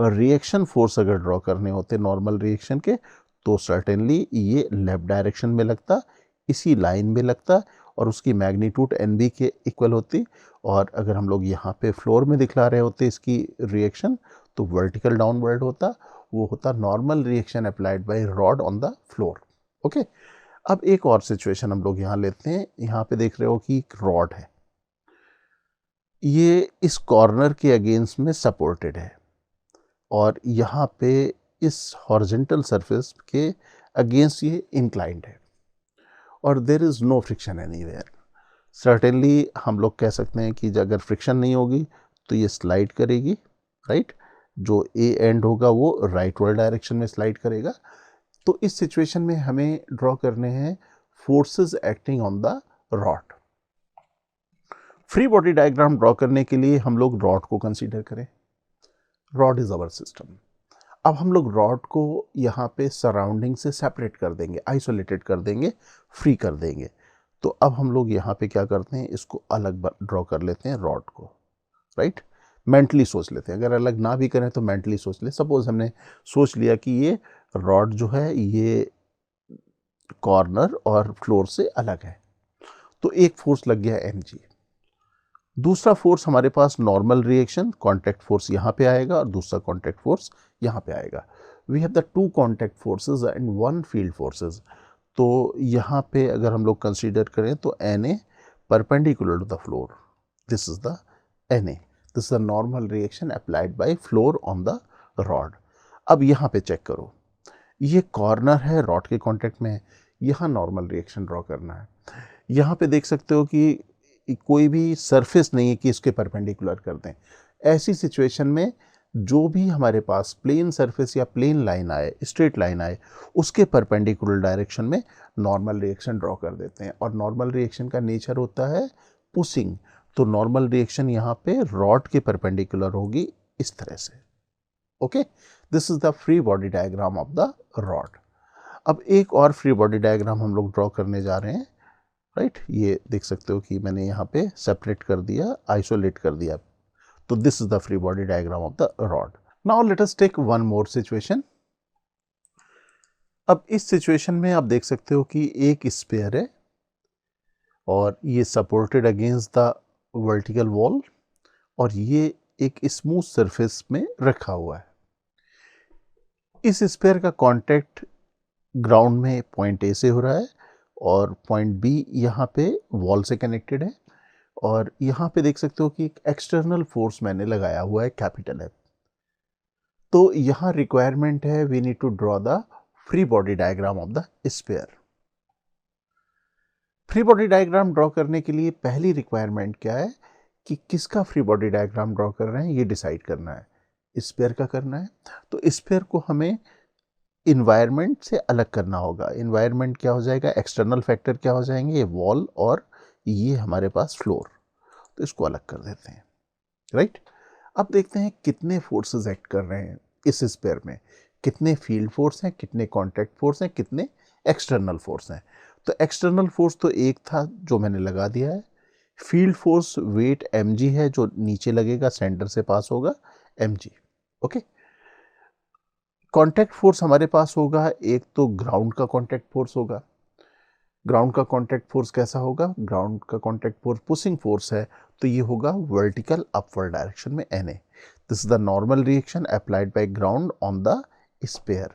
रिएक्शन फोर्स अगर ड्रॉ करने होते नॉर्मल रिएक्शन के, तो सर्टेनली ये लेफ्ट डायरेक्शन में लगता, इसी लाइन में लगता और उसकी मैग्नीट्यूड NB के इक्वल होती। और अगर हम लोग यहाँ पे फ्लोर में दिखला रहे होते इसकी रिएक्शन तो वर्टिकल डाउनवर्ड होता, वो होता normal reaction applied bye rod on the floor. Okay, अब एक और सिचुएशन हम लोग यहाँ लेते हैं। यहाँ पे देख रहे हो कि एक रॉड है, ये इस कॉर्नर के अगेंस्ट में सपोर्टेड है और यहाँ पे इस हॉरिजॉन्टल सरफेस के अगेंस्ट ये इंक्लाइंड है और there is no friction anywhere. Certainly हम लोग कह सकते हैं कि अगर फ्रिक्शन नहीं होगी तो ये स्लाइड करेगी, राइट। जो ए एंड होगा वो राइटवर्ड डायरेक्शन में स्लाइड करेगा। तो इस सिचुएशन में हमें ड्रॉ करने हैं forces acting on the rod. Free body diagram draw करने के लिए हम लोग रॉड को कंसीडर करें। Rod is our system. अब हम लोग रॉड को यहाँ पे सराउंडिंग से सेपरेट कर देंगे, आइसोलेटेड कर देंगे, फ्री कर देंगे। तो अब हम लोग यहाँ पे क्या करते हैं, इसको अलग ड्रॉ कर लेते हैं रॉड को, राइट। मेंटली सोच लेते हैं, अगर अलग ना भी करें तो मेंटली सोच ले। सपोज हमने सोच लिया कि ये रॉड जो है ये कॉर्नर और फ्लोर से अलग है, तो एक फोर्स लग गया mg। दूसरा फोर्स हमारे पास नॉर्मल रिएक्शन कॉन्टैक्ट फोर्स यहाँ पे आएगा और दूसरा कॉन्टैक्ट फोर्स यहाँ पे आएगा। We have the 2 contact forces and 1 field forces. तो यहाँ पे अगर हम लोग कंसीडर करें तो Na perpendicular to the floor, this is the Na, this is the normal reaction applied by floor on the rod. अब यहाँ पे चेक करो, ये कॉर्नर है, रॉड के कॉन्टैक्ट में है, यहाँ नॉर्मल रिएक्शन ड्रॉ करना है। यहाँ पे देख सकते हो कि कोई भी सरफेस नहीं है कि इसके परपेंडिकुलर कर दें। ऐसी सिचुएशन में जो भी हमारे पास प्लेन सरफेस या प्लेन लाइन आए, स्ट्रेट लाइन आए, उसके परपेंडिकुलर डायरेक्शन में नॉर्मल रिएक्शन ड्रॉ कर देते हैं। और नॉर्मल रिएक्शन का नेचर होता है पुशिंग, तो नॉर्मल रिएक्शन यहाँ पे रॉड के परपेंडिकुलर होगी इस तरह से। Okay, this is the free body diagram of the rod. अब एक और फ्री बॉडी डायग्राम हम लोग ड्रॉ करने जा रहे हैं, राइट। ये देख सकते हो कि मैंने यहाँ पे सेपरेट कर दिया, आइसोलेट कर दिया। तो this is the free body diagram of the rod. Now let us take one more situation. अब इस सिचुएशन में आप देख सकते हो कि एक स्फीयर है और ये supported against the vertical wall और ये एक स्मूथ सरफेस में रखा हुआ है। इस स्फीयर का कांटेक्ट ग्राउंड में पॉइंट ए से हो रहा है और पॉइंट बी यहाँ पे वॉल से कनेक्टेड है। और यहाँ पे देख सकते हो कि एक एक्सटर्नल फोर्स मैंने लगाया हुआ है, कैपिटल है। तो यहाँ रिक्वायरमेंट है we need to draw the free body diagram of the sphere. Free body diagram draw करने के लिए पहली रिक्वायरमेंट क्या है कि किसका फ्री बॉडी डायग्राम ड्रॉ कर रहे हैं ये डिसाइड करना है। स्फीयर का करना है, तो स्फीयर को हमें इन्वायरमेंट से अलग करना होगा। इन्वायरमेंट क्या हो जाएगा, एक्सटर्नल फैक्टर क्या हो जाएंगे, ये वॉल और ये हमारे पास फ्लोर। तो इसको अलग कर देते हैं, राइट। अब देखते हैं कितने फोर्सेस एक्ट कर रहे हैं इस स्फीयर में, कितने फील्ड फोर्स हैं, कितने कॉन्टैक्ट फोर्स हैं, कितने एक्सटर्नल फोर्स हैं। तो एक्सटर्नल फोर्स तो एक था जो मैंने लगा दिया है। फील्ड फोर्स वेट mg है जो नीचे लगेगा, सेंटर से पास होगा mg। ओके, कॉन्टैक्ट फोर्स हमारे पास होगा, एक तो ग्राउंड का कॉन्टैक्ट फोर्स होगा। ग्राउंड का कॉन्टैक्ट फोर्स कैसा होगा, ग्राउंड का कॉन्टैक्ट फोर्स पुशिंग फोर्स है, तो ये होगा वर्टिकल अपवर्ड डायरेक्शन में Na। This is the normal reaction applied by ground on the sphere.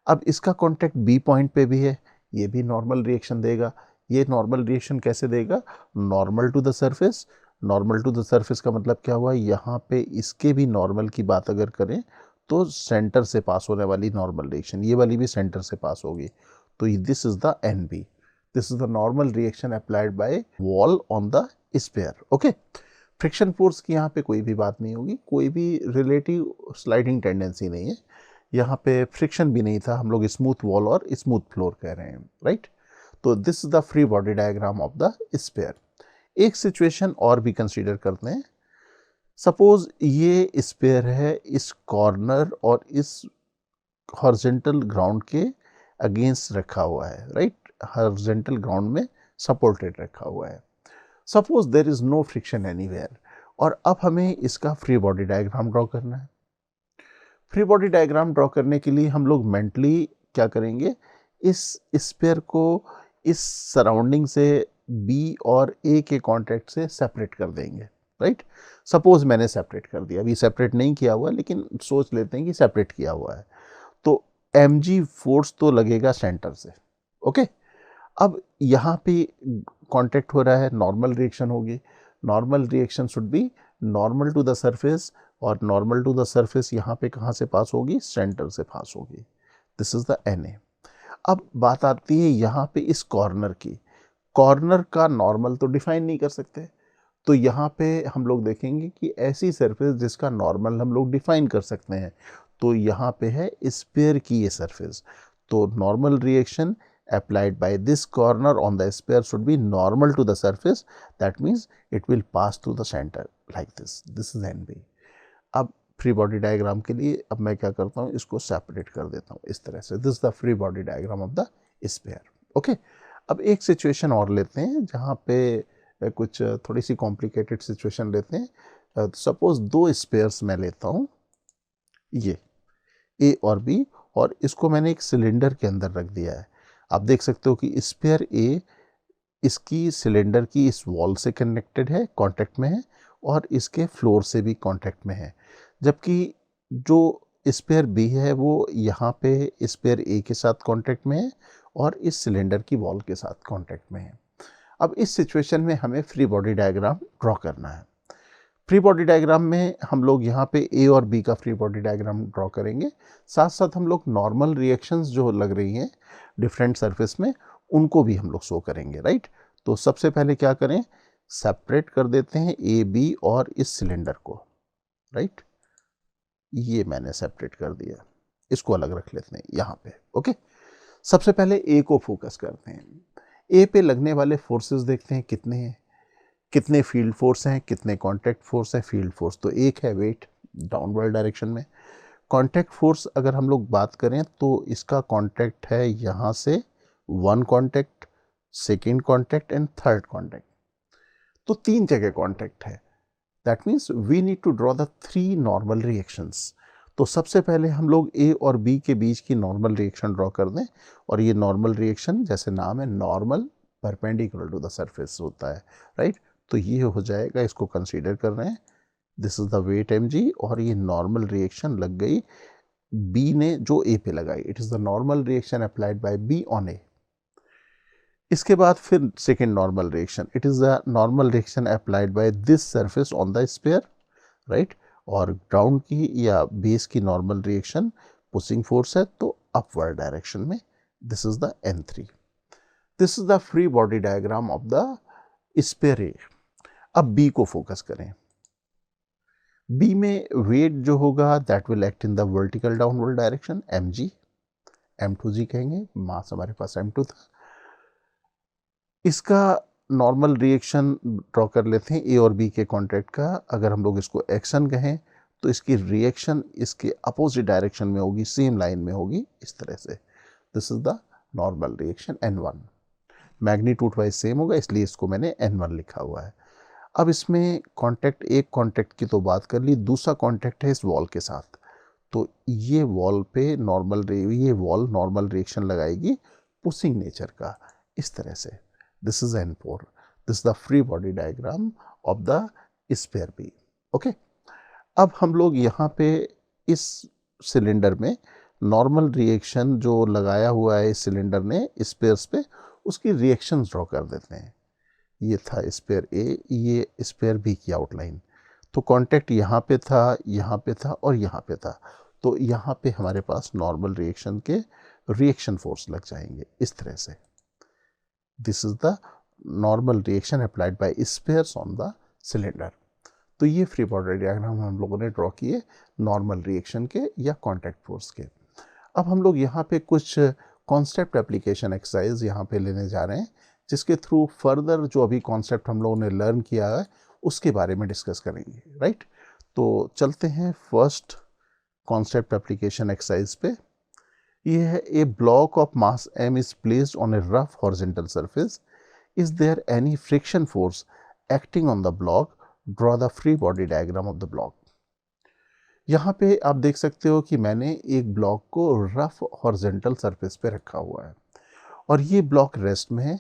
अब इसका कॉन्टैक्ट बी पॉइंट पे भी है, ये भी नॉर्मल रिएक्शन देगा। ये नॉर्मल रिएक्शन कैसे देगा, normal to the surface. Normal to the surface का मतलब क्या हुआ, यहाँ पे इसके भी नॉर्मल की बात अगर करें तो सेंटर से पास होने वाली नॉर्मल रिएक्शन, ये वाली भी सेंटर से पास होगी। तो this is the NB, this is the normal reaction applied bye wall on the sphere. Okay, friction force की यहाँ पे कोई भी बात नहीं होगी, कोई भी रिलेटिव स्लाइडिंग टेंडेंसी नहीं है, यहाँ पे फ्रिक्शन भी नहीं था, हम लोग स्मूथ वॉल और स्मूथ फ्लोर कह रहे हैं, राइट। तो this is the free body diagram of the sphere. एक सिचुएशन और भी कंसीडर करते हैं। सपोज ये स्फीयर है इस कॉर्नर और इस हॉरिजॉन्टल ग्राउंड के अगेंस्ट रखा हुआ है, राइट। हॉरिजॉन्टल ग्राउंड में सपोर्टेड रखा हुआ है। Suppose there is no friction anywhere और अब हमें इसका फ्री बॉडी डायग्राम ड्रॉ करना है। फ्री बॉडी डायग्राम ड्रॉ करने के लिए हम लोग मेंटली क्या करेंगे, इस स्पेयर को इस सराउंडिंग से बी और ए के कांटेक्ट से सेपरेट कर देंगे, राइट। सपोज मैंने सेपरेट कर दिया, अभी सेपरेट नहीं किया हुआ लेकिन सोच लेते हैं कि सेपरेट किया हुआ है, तो mg फोर्स तो लगेगा सेंटर से, ओके। अब यहाँ पे कांटेक्ट हो रहा है, नॉर्मल रिएक्शन होगी, normal reaction should be normal to the surface, और नॉर्मल टू द सरफेस यहाँ पे कहाँ से पास होगी, सेंटर से पास होगी, दिस इज द Na। अब बात आती है यहाँ पे इस कॉर्नर की, कॉर्नर का नॉर्मल तो डिफाइन नहीं कर सकते, तो यहाँ पे हम लोग देखेंगे कि ऐसी सरफेस जिसका नॉर्मल हम लोग डिफाइन कर सकते हैं, तो यहाँ पे है स्पेयर की ये सरफेस, तो normal reaction applied by this corner on the sphere should be normal to the surface, that means it will pass through the center like this, this is NB। अब फ्री बॉडी डायग्राम के लिए अब मैं क्या करता हूँ, इसको separate कर देता हूँ इस तरह से, this is the free body diagram of the sphere, okay. अब एक सिचुएशन और लेते हैं जहाँ पे कुछ थोड़ी सी कॉम्प्लिकेटेड सिचुएशन लेते हैं। सपोज दो स्पेयर्स मैं लेता हूँ, ये ए और बी, और इसको मैंने एक सिलेंडर के अंदर रख दिया है। आप देख सकते हो कि स्पेयर ए इसकी सिलेंडर की इस वॉल से कनेक्टेड है, कांटेक्ट में है, और इसके फ्लोर से भी कांटेक्ट में है, जबकि जो स्पेयर बी है वो यहाँ पे स्पेयर ए के साथ कांटेक्ट में है और इस सिलेंडर की वॉल के साथ कांटेक्ट में है। अब इस सिचुएशन में हमें फ्री बॉडी डायग्राम ड्रॉ करना है। फ्री बॉडी डायग्राम में हम लोग यहाँ पे ए और बी का फ्री बॉडी डायग्राम ड्रॉ करेंगे, साथ साथ हम लोग नॉर्मल रिएक्शंस जो लग रही हैं डिफरेंट सरफेस में उनको भी हम लोग शो करेंगे, राइट। तो सबसे पहले क्या करें, सेपरेट कर देते हैं ए बी और इस सिलेंडर को, राइट। ये मैंने सेपरेट कर दिया, इसको अलग रख लेते हैं यहाँ पे, ओके। सबसे पहले ए को फोकस करते हैं, ए पे लगने वाले फोर्सेस देखते हैं कितने हैं, कितने फील्ड फोर्स हैं, कितने कांटेक्ट फोर्स हैं। फील्ड फोर्स तो एक है, वेट डाउनवर्ड डायरेक्शन में। कांटेक्ट फोर्स अगर हम लोग बात करें तो इसका कांटेक्ट है यहाँ से one contact, second contact and third contact, तो तीन जगह कांटेक्ट है। That means we need to draw the three normal reactions. तो सबसे पहले हम लोग ए और बी के बीच की नॉर्मल रिएक्शन ड्रॉ कर दें, और ये नॉर्मल रिएक्शन जैसे नाम है normal perpendicular to the surface होता है, राइट। तो ये हो जाएगा, इसको कंसीडर कर रहे हैं, this is the weight mg, और ये नॉर्मल रिएक्शन लग गई बी ने जो ए पे लगाई, it is the normal reaction applied by B on A. इसके बाद फिर second normal reaction, it is the normal reaction applied by this surface on the sphere, right. और ग्राउंड की या बेस की नॉर्मल रिएक्शन पुशिंग फोर्स है तो upward direction में, this is the n3। This is the free body diagram of the sphere A. अब B को focus करें, बी में वेट जो होगा that will act in the vertical downward direction, mg, m2g कहेंगे, मास हमारे पास m2 था। इसका नॉर्मल रिएक्शन ड्रॉ कर लेते हैं ए और बी के कांटेक्ट का। अगर हम लोग इसको एक्शन कहें तो इसकी रिएक्शन इसके अपोजिट डायरेक्शन में होगी, सेम लाइन में होगी, इस तरह से। This is the normal reaction n1, magnitude wise same होगा इसलिए इसको मैंने n1 लिखा हुआ है। अब इसमें कांटेक्ट, एक कांटेक्ट की तो बात कर ली, दूसरा कांटेक्ट है इस वॉल के साथ, तो ये वॉल पे ये वॉल नॉर्मल रिएक्शन लगाएगी पुशिंग नेचर का, इस तरह से। This is n4, this the free body diagram of the sphere B, okay. अब हम लोग यहाँ पे इस सिलेंडर में नॉर्मल रिएक्शन जो लगाया हुआ है इस सिलेंडर ने स्पेयर्स पे, उसकी रिएक्शंस ड्रॉ कर देते हैं। ये था स्पेयर ए, ये स्पेयर बी की आउटलाइन, तो कांटेक्ट यहाँ पे था, यहाँ पे था और यहाँ पे था, तो यहाँ पे हमारे पास नॉर्मल रिएक्शन के रिएक्शन फोर्स लग जाएंगे इस तरह से। This is the normal reaction applied by spheres on the cylinder. तो ये फ्री बॉडी डायग्राम हम लोगों ने ड्रॉ किए नॉर्मल रिएक्शन के या कांटेक्ट फोर्स के। अब हम लोग यहाँ पे कुछ कॉन्सेप्ट एप्लीकेशन एक्सरसाइज यहाँ पे लेने जा रहे हैं, जिसके थ्रू फर्दर जो अभी कॉन्सेप्ट हम लोगों ने लर्न किया है उसके बारे में डिस्कस करेंगे, राइट। तो चलते हैं फर्स्ट कॉन्सेप्ट एप्लीकेशन एक्सरसाइज पे। ये है, a block of mass m is placed on a rough horizontal surface, is there any friction force acting on the block, draw the free body diagram of the block. यहाँ पे आप देख सकते हो कि मैंने एक ब्लॉक को रफ हॉरिजॉन्टल सरफेस पे रखा हुआ है और ये ब्लॉक रेस्ट में है।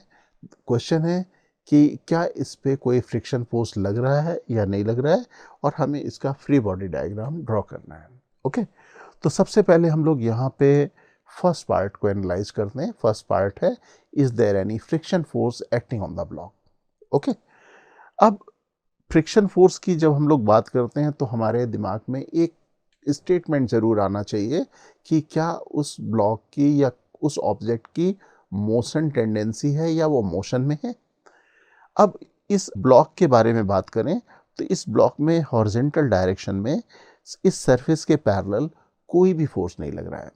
क्वेश्चन है कि क्या इस पे कोई फ्रिक्शन फोर्स लग रहा है या नहीं लग रहा है और हमें इसका फ्री बॉडी डायग्राम ड्रॉ करना है। ओके, तो सबसे पहले हम लोग यहाँ पे फर्स्ट पार्ट को एनालाइज करते हैं। फर्स्ट पार्ट है, is there any friction force acting on the block. Okay, अब फ्रिक्शन फोर्स की जब हम लोग बात करते हैं तो हमारे दिमाग में एक स्टेटमेंट जरूर आना चाहिए कि क्या उस ब्लॉक की या उस ऑब्जेक्ट की मोशन टेंडेंसी है या वो मोशन में है। अब इस ब्लॉक के बारे में बात करें तो इस ब्लॉक में हॉरिजॉन्टल डायरेक्शन में इस सरफेस के पैरेलल कोई भी फोर्स नहीं लग रहा है।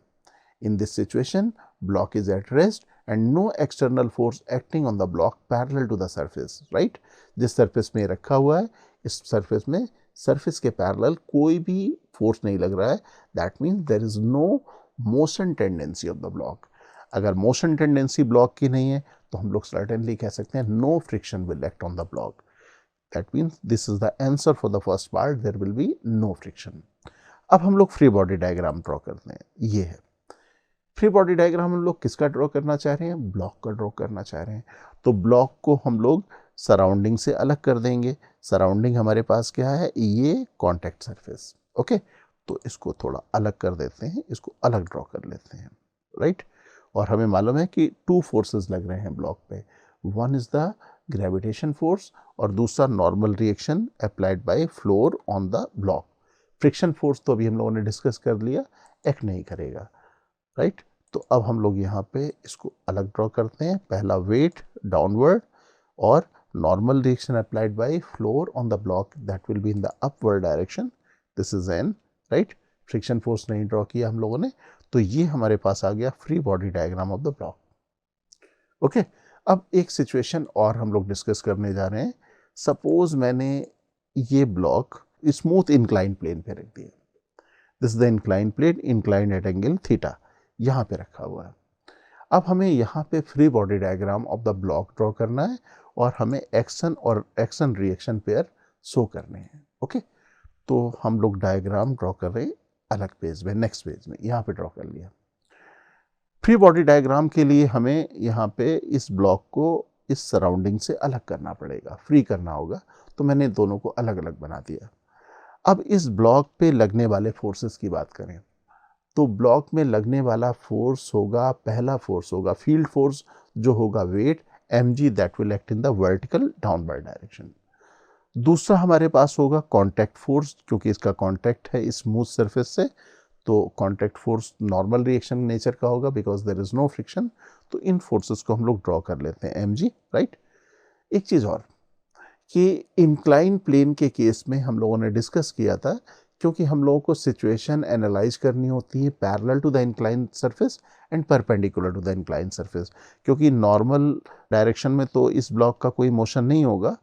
In this situation, block is at rest and no external force acting on the block parallel to the surface, right? जिस सरफेस में रखा हुआ है इस सरफेस में सरफेस के पैरेलल कोई भी फोर्स नहीं लग रहा है। That means there is no motion tendency of the block. अगर मोशन टेंडेंसी ब्लॉक की नहीं है तो हम लोग सर्टेनली कह सकते हैं no friction will act on the block. That means this is the answer for the first part, there will be no friction. अब हम लोग फ्री बॉडी डायग्राम ड्रॉ करते हैं। ये है फ्री बॉडी डायग्राम। हम लोग किसका ड्रॉ करना चाह रहे हैं? ब्लॉक का ड्रॉ करना चाह रहे हैं। तो ब्लॉक को हम लोग सराउंडिंग से अलग कर देंगे। सराउंडिंग हमारे पास क्या है? ये कॉन्टैक्ट सरफेस। ओके, तो इसको थोड़ा अलग कर देते हैं, इसको अलग ड्रॉ कर लेते हैं, राइट। और हमें मालूम है कि टू फोर्सेस लग रहे हैं ब्लॉक पे। One is the gravitation force और दूसरा normal reaction applied by floor on the block. Friction force तो अभी हम लोगों ने डिस्कस कर लिया, एक्ट नहीं करेगा, राइट। तो अब हम लोग यहाँ पे इसको अलग ड्रॉ करते हैं। पहला वेट डाउनवर्ड और normal reaction applied by floor on the block that will be in the upward direction. This is N, right. Friction force नहीं ड्रॉ किया हम लोगों ने, तो ये हमारे पास आ गया free body diagram of the block. Okay, अब एक सिचुएशन और हम लोग डिस्कस करने जा रहे हैं। सपोज मैंने ये ब्लॉक स्मूथ इंक्लाइन प्लेन पे रख दिया। This is the incline plane, incline at angle theta, यहाँ पे रखा हुआ है। अब हमें यहाँ पे free body diagram of the block draw करना है और हमें एक्शन और एक्शन रिएक्शन पेयर शो करने हैं। ओके, तो हम लोग डायग्राम ड्रॉ कर रहे हैं अलग पेज में, नेक्स्ट पेज में, यहाँ पे ड्रॉ कर लिया। फ्री बॉडी डायग्राम के लिए हमें यहाँ पे इस ब्लॉक को इस सराउंडिंग से अलग करना पड़ेगा, फ्री करना होगा। तो मैंने दोनों को अलग अलग बना दिया। अब इस ब्लॉक पे लगने वाले फोर्सेस की बात करें तो ब्लॉक में लगने वाला फोर्स होगा, पहला फोर्स होगा फील्ड फोर्स जो होगा weight mg, that will act in the vertical downward direction. दूसरा हमारे पास होगा कांटेक्ट फोर्स, क्योंकि इसका कांटेक्ट है स्मूथ सरफेस से, तो contact force normal reaction nature का होगा because there is no friction. तो इन फोर्सेस को हम लोग ड्रॉ कर लेते हैं mg, राइट। एक चीज और कि इंक्लाइन प्लेन के केस में हम लोगों ने डिस्कस किया था, क्योंकि हम लोगों को सिचुएशन एनालाइज करनी होती है parallel to the incline surface and perpendicular to the incline surface. क्योंकि नॉर्मल डायरेक्शन में तो इस ब्लॉक का कोई मोशन नहीं होगा,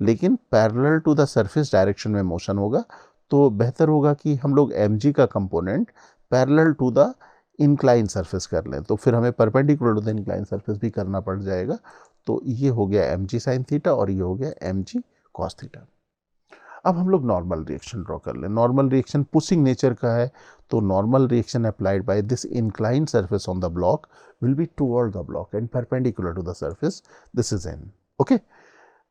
लेकिन parallel to the surface direction में मोशन होगा। तो बेहतर होगा कि हम लोग mg का component parallel to the incline surface कर लें, तो फिर हमें perpendicular to the incline surface भी करना पड़ जाएगा। तो ये हो गया mg साइन थीटा और ये हो गया mg कॉस थीटा। अब हम लोग नॉर्मल रिएक्शन ड्रॉ कर लें। नॉर्मल रिएक्शन पुशिंग नेचर का है, तो normal reaction applied by this inclined surface on the block will be toward the block and perpendicular to the surface. This is N. Okay,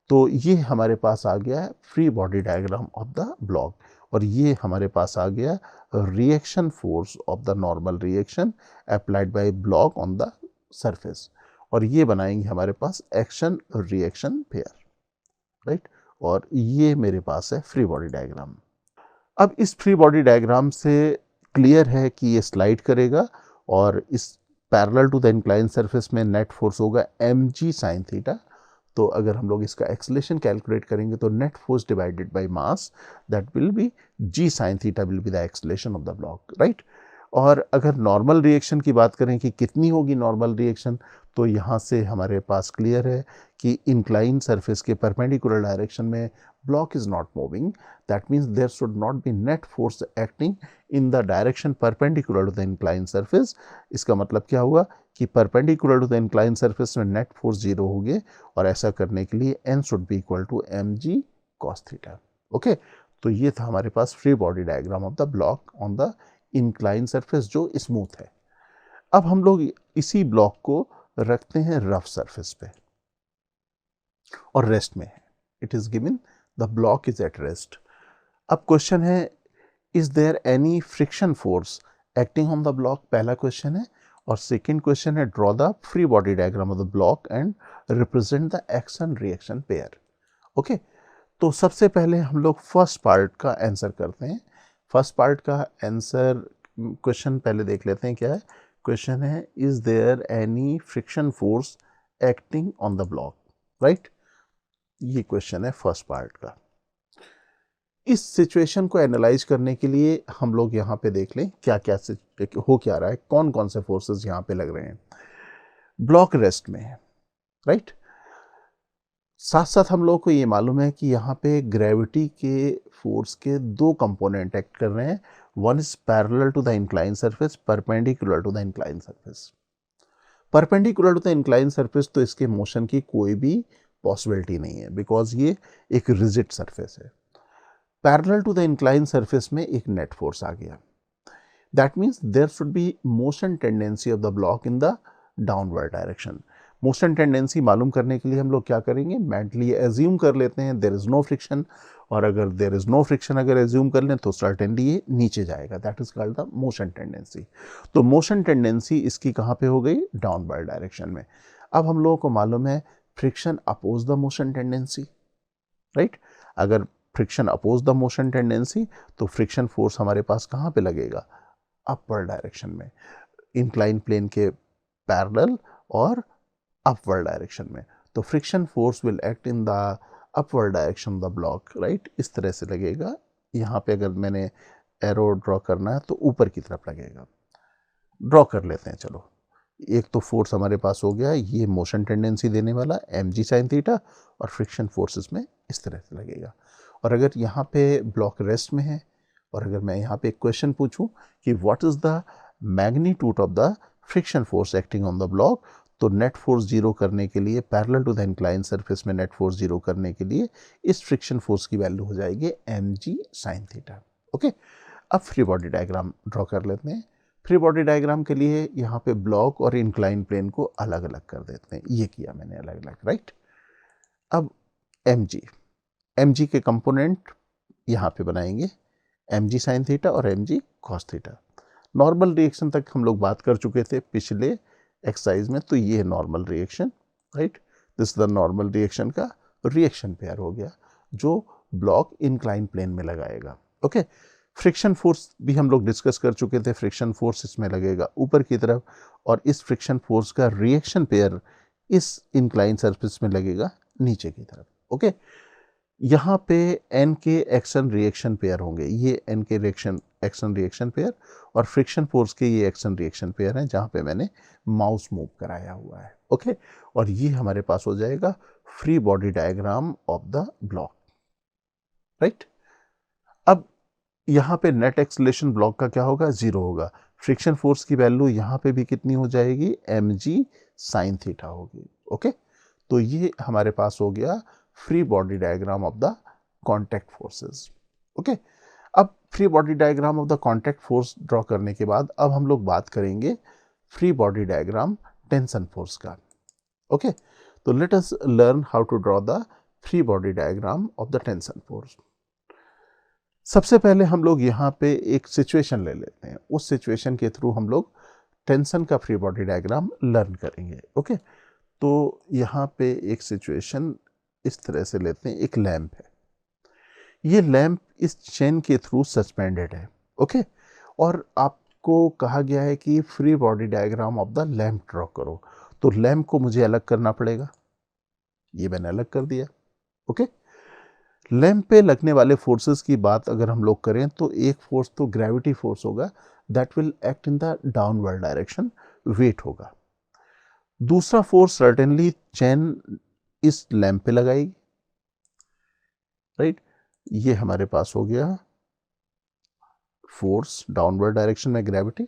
तो ये हमारे पास आ गया है free body diagram of the block और ये हमारे पास आ गया reaction force of the normal reaction applied by block on the surface, और ये बनाएंगे हमारे पास एक्शन रिएक्शन पेयर, राइट। और ये मेरे पास है फ्री बॉडी डायग्राम। अब इस फ्री बॉडी डायग्राम से क्लियर है कि ये स्लाइड करेगा और इस parallel to the incline surface में नेट फोर्स होगा mg साइन थीटा। तो अगर हम लोग इसका एक्सेलेरेशन कैलकुलेट करेंगे तो net force divided by mass that will be g sine theta will be the acceleration of the block, right. और अगर नॉर्मल रिएक्शन की बात करें कि कितनी होगी नॉर्मल रिएक्शन, तो यहाँ से हमारे पास क्लियर है कि इंक्लाइन सरफेस के परपेंडिकुलर डायरेक्शन में block is not moving, that means there should not be net force acting in the direction perpendicular to the incline surface. इसका मतलब क्या हुआ कि perpendicular to the incline surface में नेट फोर्स जीरो होंगे, और ऐसा करने के लिए n should be equal to mg cos theta. Okay, तो ये था हमारे पास free body diagram of the block on the incline surface जो स्मूथ है। अब हम लोग इसी ब्लॉक को रखते हैं रफ सरफेस पे और रेस्ट में है। It is given the block is at rest. अब क्वेश्चन है is there any friction force acting on the block, पहला क्वेश्चन है। और सेकेंड क्वेश्चन है draw the free body diagram of the block and represent the action reaction pair. Okay, तो सबसे पहले हम लोग फर्स्ट पार्ट का आंसर करते हैं। फर्स्ट पार्ट का आंसर क्वेश्चन पहले देख लेते हैं क्या है। क्वेश्चन है is there any friction force acting on the block, right. ये क्वेश्चन है फर्स्ट पार्ट का। इस सिचुएशन को एनालाइज करने के लिए हम लोग यहाँ पे देख लें क्या क्या हो क्या रहा है, कौन कौन से फोर्सेस यहाँ पे लग रहे हैं। ब्लॉक रेस्ट में है, राइट। साथ साथ हम लोग को ये मालूम है कि यहाँ पे ग्रेविटी के फोर्स के दो कंपोनेंट एक्ट कर रहे हैं। One is parallel to the incline surface, perpendicular to the incline surface. Perpendicular to the incline surface तो इसके मोशन की कोई भी पॉसिबिलिटी नहीं है बिकॉज ये एक रिजिड सरफेस है। Parallel to the incline surface में एक नेट फोर्स आ गया। That means there should be motion tendency of the block in the downward direction. Motion tendency मालूम करने के लिए हम लोग क्या करेंगे, मेंटली एज्यूम कर लेते हैं देयर इज नो फ्रिक्शन, और अगर देयर इज नो फ्रिक्शन अगर एज्यूम कर लें तो सर्टेनली ये नीचे जाएगा। That is called the motion tendency. तो मोशन टेंडेंसी इसकी कहाँ पे हो गई, डाउनवर्ड डायरेक्शन में। अब हम लोगों को मालूम है friction oppose the motion tendency, right. अगर friction oppose the motion tendency तो फ्रिक्शन फोर्स हमारे पास कहाँ पे लगेगा, अपवर्ड डायरेक्शन में, इंक्लाइन प्लेन के पैरेलल और अपवर्ड डायरेक्शन में। तो friction force will act in the upward direction the block, right. इस तरह से लगेगा। यहाँ पे अगर मैंने एरो ड्रॉ करना है तो ऊपर की तरफ लगेगा। ड्रॉ कर लेते हैं चलो। एक तो फोर्स हमारे पास हो गया ये मोशन टेंडेंसी देने वाला mg sin थीटा, और फ्रिक्शन फोर्स इसमें इस तरह से लगेगा। और अगर यहाँ पे ब्लॉक रेस्ट में है और अगर मैं यहाँ पे एक क्वेश्चन पूछूं कि what is the magnitude of the friction force acting on the block, तो नेट फोर्स जीरो करने के लिए parallel to the incline surface में नेट फोर्स जीरो करने के लिए इस फ्रिक्शन फोर्स की वैल्यू हो जाएगी mg sin थीटा। ओके, अब फ्री बॉडी डायग्राम ड्रॉ कर लेते हैं। फ्री बॉडी डायग्राम के लिए यहाँ पे ब्लॉक और इंक्लाइन प्लेन को अलग अलग कर देते हैं। ये किया मैंने अलग अलग, राइट। अब mg के कंपोनेंट यहाँ पे बनाएंगे mg sin थीटा और mg cos theta. Normal reaction तक हम लोग बात कर चुके थे पिछले एक्सरसाइज में, तो ये है normal reaction, right. This the normal reaction का रिएक्शन पेयर हो गया जो ब्लॉक इंक्लाइन प्लेन में लगाएगा। ओके, फ्रिक्शन फोर्स भी हम लोग डिस्कस कर चुके थे। फ्रिक्शन फोर्स इसमें लगेगा ऊपर की तरफ और इस फ्रिक्शन फोर्स का रिएक्शन पेयर इस इंक्लाइन सरफेस में लगेगा नीचे की तरफ। ओके, यहाँ पे एन के एक्शन रिएक्शन पेयर होंगे, ये एन के एक्शन रिएक्शन पेयर और फ्रिक्शन फोर्स के ये एक्शन रिएक्शन पेयर हैं जहाँ पे मैंने माउस मूव कराया हुआ है। ओके, और ये हमारे पास हो जाएगा free body diagram of the block, right. अब यहाँ पे नेट एक्सेलरेशन ब्लॉक का क्या होगा, जीरो होगा। फ्रिक्शन फोर्स की वैल्यू यहाँ पे भी कितनी हो जाएगी, mg sin थीटा होगी। ओके, तो ये हमारे पास हो गया free body diagram of the contact forces. Okay, अब free body diagram of the contact force draw करने के बाद अब हम लोग बात करेंगे free body diagram tension force का। ओके, तो let us learn how to draw the free body diagram of the tension force. सबसे पहले हम लोग यहाँ पे एक सिचुएशन ले लेते हैं, उस सिचुएशन के थ्रू हम लोग टेंशन का फ्री बॉडी डायग्राम लर्न करेंगे। ओके, तो यहाँ पे एक सिचुएशन इस तरह से लेते हैं। एक लैंप है, ये लैंप इस चेन के थ्रू सस्पेंडेड है। ओके, और आपको कहा गया है कि free body diagram of the lamp draw करो, तो लैंप को मुझे अलग करना पड़ेगा। ये मैंने अलग कर दिया। ओके, लैंप पे लगने वाले फोर्सेस की बात अगर हम लोग करें तो एक फोर्स तो ग्रेविटी फोर्स होगा, that will act in the downward direction, weight होगा। दूसरा फोर्स सर्टेनली चेन इस लैंप पे लगाएगी, राइट। ये हमारे पास हो गया फोर्स डाउनवर्ड डायरेक्शन में ग्रेविटी,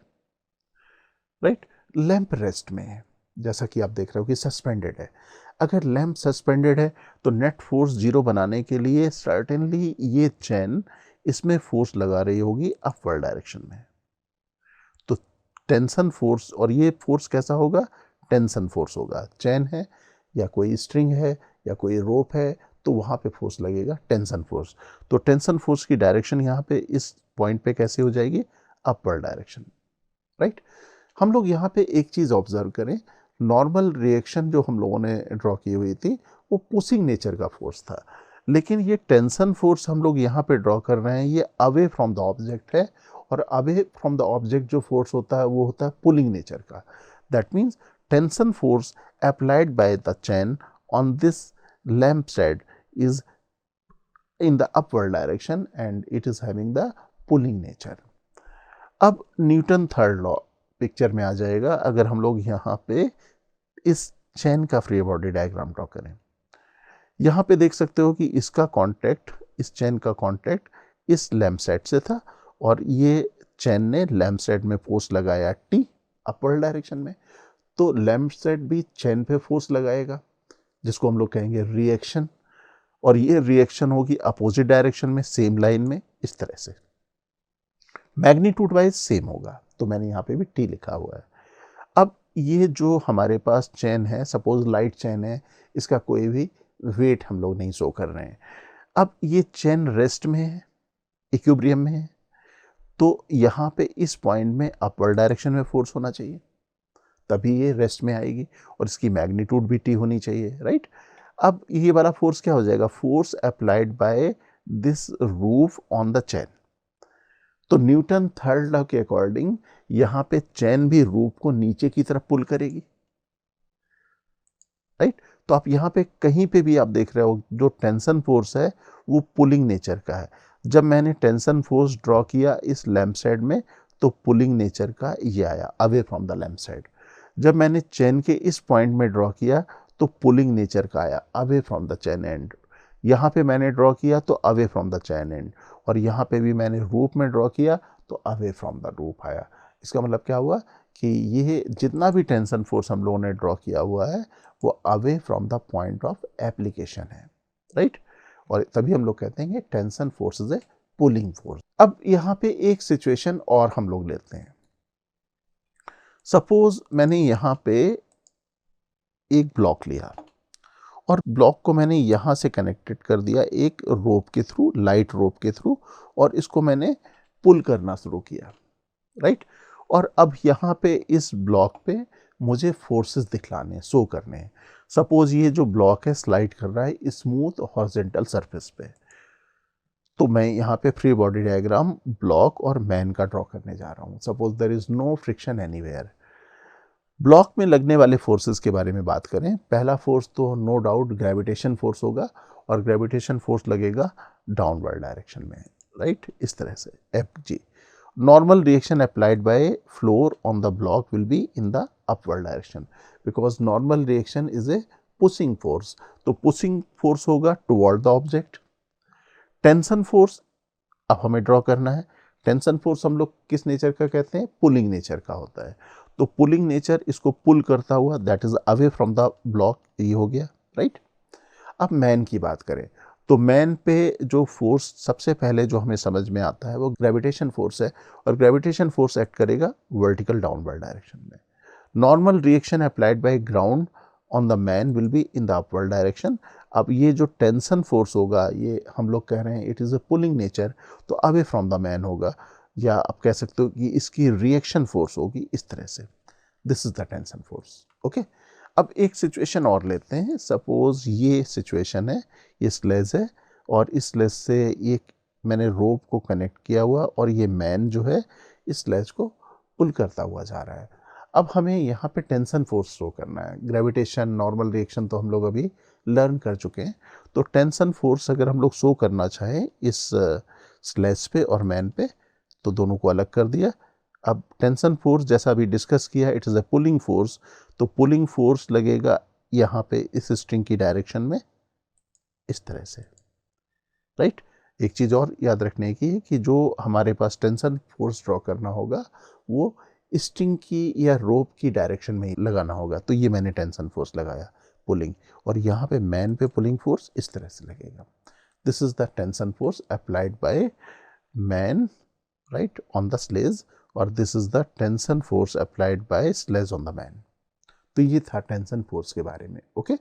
राइट। लैंप रेस्ट में है, जैसा कि आप देख रहे हो कि सस्पेंडेड है। अगर लैंप सस्पेंडेड है तो नेट फोर्स 0 बनाने के लिए सर्टेनली ये चेन इसमें फोर्स लगा रही होगी अपवर्ड डायरेक्शन में। तो टेंशन फोर्स, और ये फोर्स कैसा होगा, टेंशन फोर्स होगा। चेन है या कोई स्ट्रिंग है या कोई रोप है तो वहाँ पे फोर्स लगेगा टेंशन फोर्स। तो टेंशन फोर्स की डायरेक्शन यहाँ पे इस पॉइंट पे कैसे हो जाएगी, अपवर्ड डायरेक्शन, राइट। हम लोग यहाँ पे एक चीज़ ऑब्जर्व करें, नॉर्मल रिएक्शन जो हम लोगों ने ड्रॉ की हुई थी वो पुशिंग नेचर का फोर्स था, लेकिन ये टेंशन फोर्स हम लोग यहाँ पे ड्रॉ कर रहे हैं ये अवे फ्रॉम द ऑब्जेक्ट है, और अवे फ्रॉम द ऑब्जेक्ट जो फोर्स होता है वो होता है पुलिंग नेचर का। That means tension force applied by the chain on this lamp shade is in the upward direction and it is having the pulling nature. अब Newton third law picture में आ जाएगा अगर हम लोग यहाँ पे इस चेन का फ्री बॉडी डायग्राम ड्रॉ करें। यहाँ पे देख सकते हो कि इसका कांटेक्ट, इस चेन का कांटेक्ट इस लैंप सेट से था, और ये चेन ने लैंप सेट में फोर्स लगाया टी अपवर्ड डायरेक्शन में, तो लैंप सेट भी चेन पे फोर्स लगाएगा जिसको हम लोग कहेंगे रिएक्शन, और ये रिएक्शन होगी अपोजिट डायरेक्शन में सेम लाइन में, इस तरह से मैग्नीट्यूड वाइज सेम होगा। तो मैंने यहाँ पे भी टी लिखा हुआ है। अब ये जो हमारे पास चेन है, सपोज लाइट चेन है, इसका कोई भी वेट हम लोग नहीं शो कर रहे हैं। अब ये चेन रेस्ट में है, इक्विलिब्रियम में है, तो यहाँ पे इस पॉइंट में अपवर्ड डायरेक्शन में फोर्स होना चाहिए, तभी ये रेस्ट में आएगी, और इसकी मैग्नीट्यूड भी टी होनी चाहिए, राइट। अब ये वाला फोर्स क्या हो जाएगा, force applied by this roof on the chain. तो न्यूटन थर्ड लॉ के अकॉर्डिंग यहां पे चेन भी रूफ को नीचे की तरफ पुल करेगी, राइट। तो आप यहां पे कहीं पे भी आप देख रहे हो जो टेंशन फोर्स है वो पुलिंग नेचर का है। जब मैंने टेंशन फोर्स ड्रॉ किया इस लैंप साइड में तो पुलिंग नेचर का ये आया away from the lamp side. जब मैंने चेन के इस पॉइंट में ड्रॉ किया तो पुलिंग नेचर का आया away from the chain and. यहाँ पे मैंने ड्रॉ किया तो away from the chain and, और यहाँ पे भी मैंने रूप में ड्रॉ किया तो अवे फ्रॉम द रूप आया। इसका मतलब क्या हुआ कि ये जितना भी टेंशन फोर्स हम लोगों ने ड्रॉ किया हुआ है वो away from the point of application है, राइट। और तभी हम लोग कहते हैं कि tension force is a pulling force. अब यहाँ पे एक सिचुएशन और हम लोग लेते हैं। सपोज मैंने यहाँ पे एक ब्लॉक लिया और ब्लॉक को मैंने यहाँ से कनेक्टेड कर दिया एक रोप के थ्रू, लाइट रोप के थ्रू, और इसको मैंने पुल करना शुरू किया, राइट। और अब यहाँ पे इस ब्लॉक पे मुझे फोर्सेस दिखलाने, शो करने हैं। सपोज ये जो ब्लॉक है स्लाइड कर रहा है स्मूथ हॉरिजॉन्टल सरफेस पे, तो मैं यहाँ पे फ्री बॉडी डायग्राम ब्लॉक और मैन का ड्रॉ करने जा रहा हूँ। Suppose there is no friction anywhere. Block में लगने वाले फोर्सेस के बारे में बात करें, पहला फोर्स तो नो डाउट ग्रेविटेशन फोर्स होगा, और ग्रेविटेशन फोर्स लगेगा डाउनवर्ड डायरेक्शन में, राइट, इस तरह से Fg। Normal reaction applied by floor on the block will be in the upward direction because normal reaction is a pushing force, तो pushing force होगा toward the object. Tension force अब हमें draw करना है। Tension force हम लोग किस nature का कहते हैं, पुलिंग नेचर का होता है, तो पुलिंग नेचर इसको पुल करता हुआ that is away from the block, ये हो गया, राइट। अब मैन की बात करें तो मैन पे जो फोर्स सबसे पहले जो हमें समझ में आता है वो ग्रेविटेशन फोर्स है, और ग्रेविटेशन फोर्स एक्ट करेगा वर्टिकल डाउनवर्ड डायरेक्शन में। Normal reaction applied by ground on the man will be in the upward direction. अब ये जो टेंशन फोर्स होगा ये हम लोग कह रहे हैं it is a pulling nature, तो अवे फ्रॉम द मैन होगा, या आप कह सकते हो कि इसकी रिएक्शन फोर्स होगी इस तरह से। This is the tension force, okay. अब एक सिचुएशन और लेते हैं। सपोज ये सिचुएशन है, ये स्लेज है और इस स्लेज से एक मैंने रोप को कनेक्ट किया हुआ, और ये मैन जो है इस स्लेज को पुल करता हुआ जा रहा है। अब हमें यहाँ पे टेंशन फोर्स शो करना है। ग्रेविटेशन, नॉर्मल रिएक्शन तो हम लोग अभी लर्न कर चुके हैं, तो टेंशन फोर्स अगर हम लोग शो करना चाहें इस स्लेज पे और मैन पे तो दोनों को अलग कर दिया। अब टेंशन फोर्स जैसा अभी डिस्कस किया it is a pulling force, तो पुलिंग फोर्स लगेगा यहाँ पे इस स्ट्रिंग की डायरेक्शन में इस तरह से, राइट। एक चीज़ और याद रखने की है कि जो हमारे पास टेंशन फोर्स ड्रॉ करना होगा वो स्ट्रिंग की या रोप की डायरेक्शन में ही लगाना होगा। तो ये मैंने टेंशन फोर्स लगाया पुलिंग, और यहाँ पे मैन पे पुलिंग फोर्स इस तरह से लगेगा। This is the tension force applied by man right on the sledge, और this is the tension force applied by sledge on the man. तो ये था टेंशन फोर्स के बारे में। ओके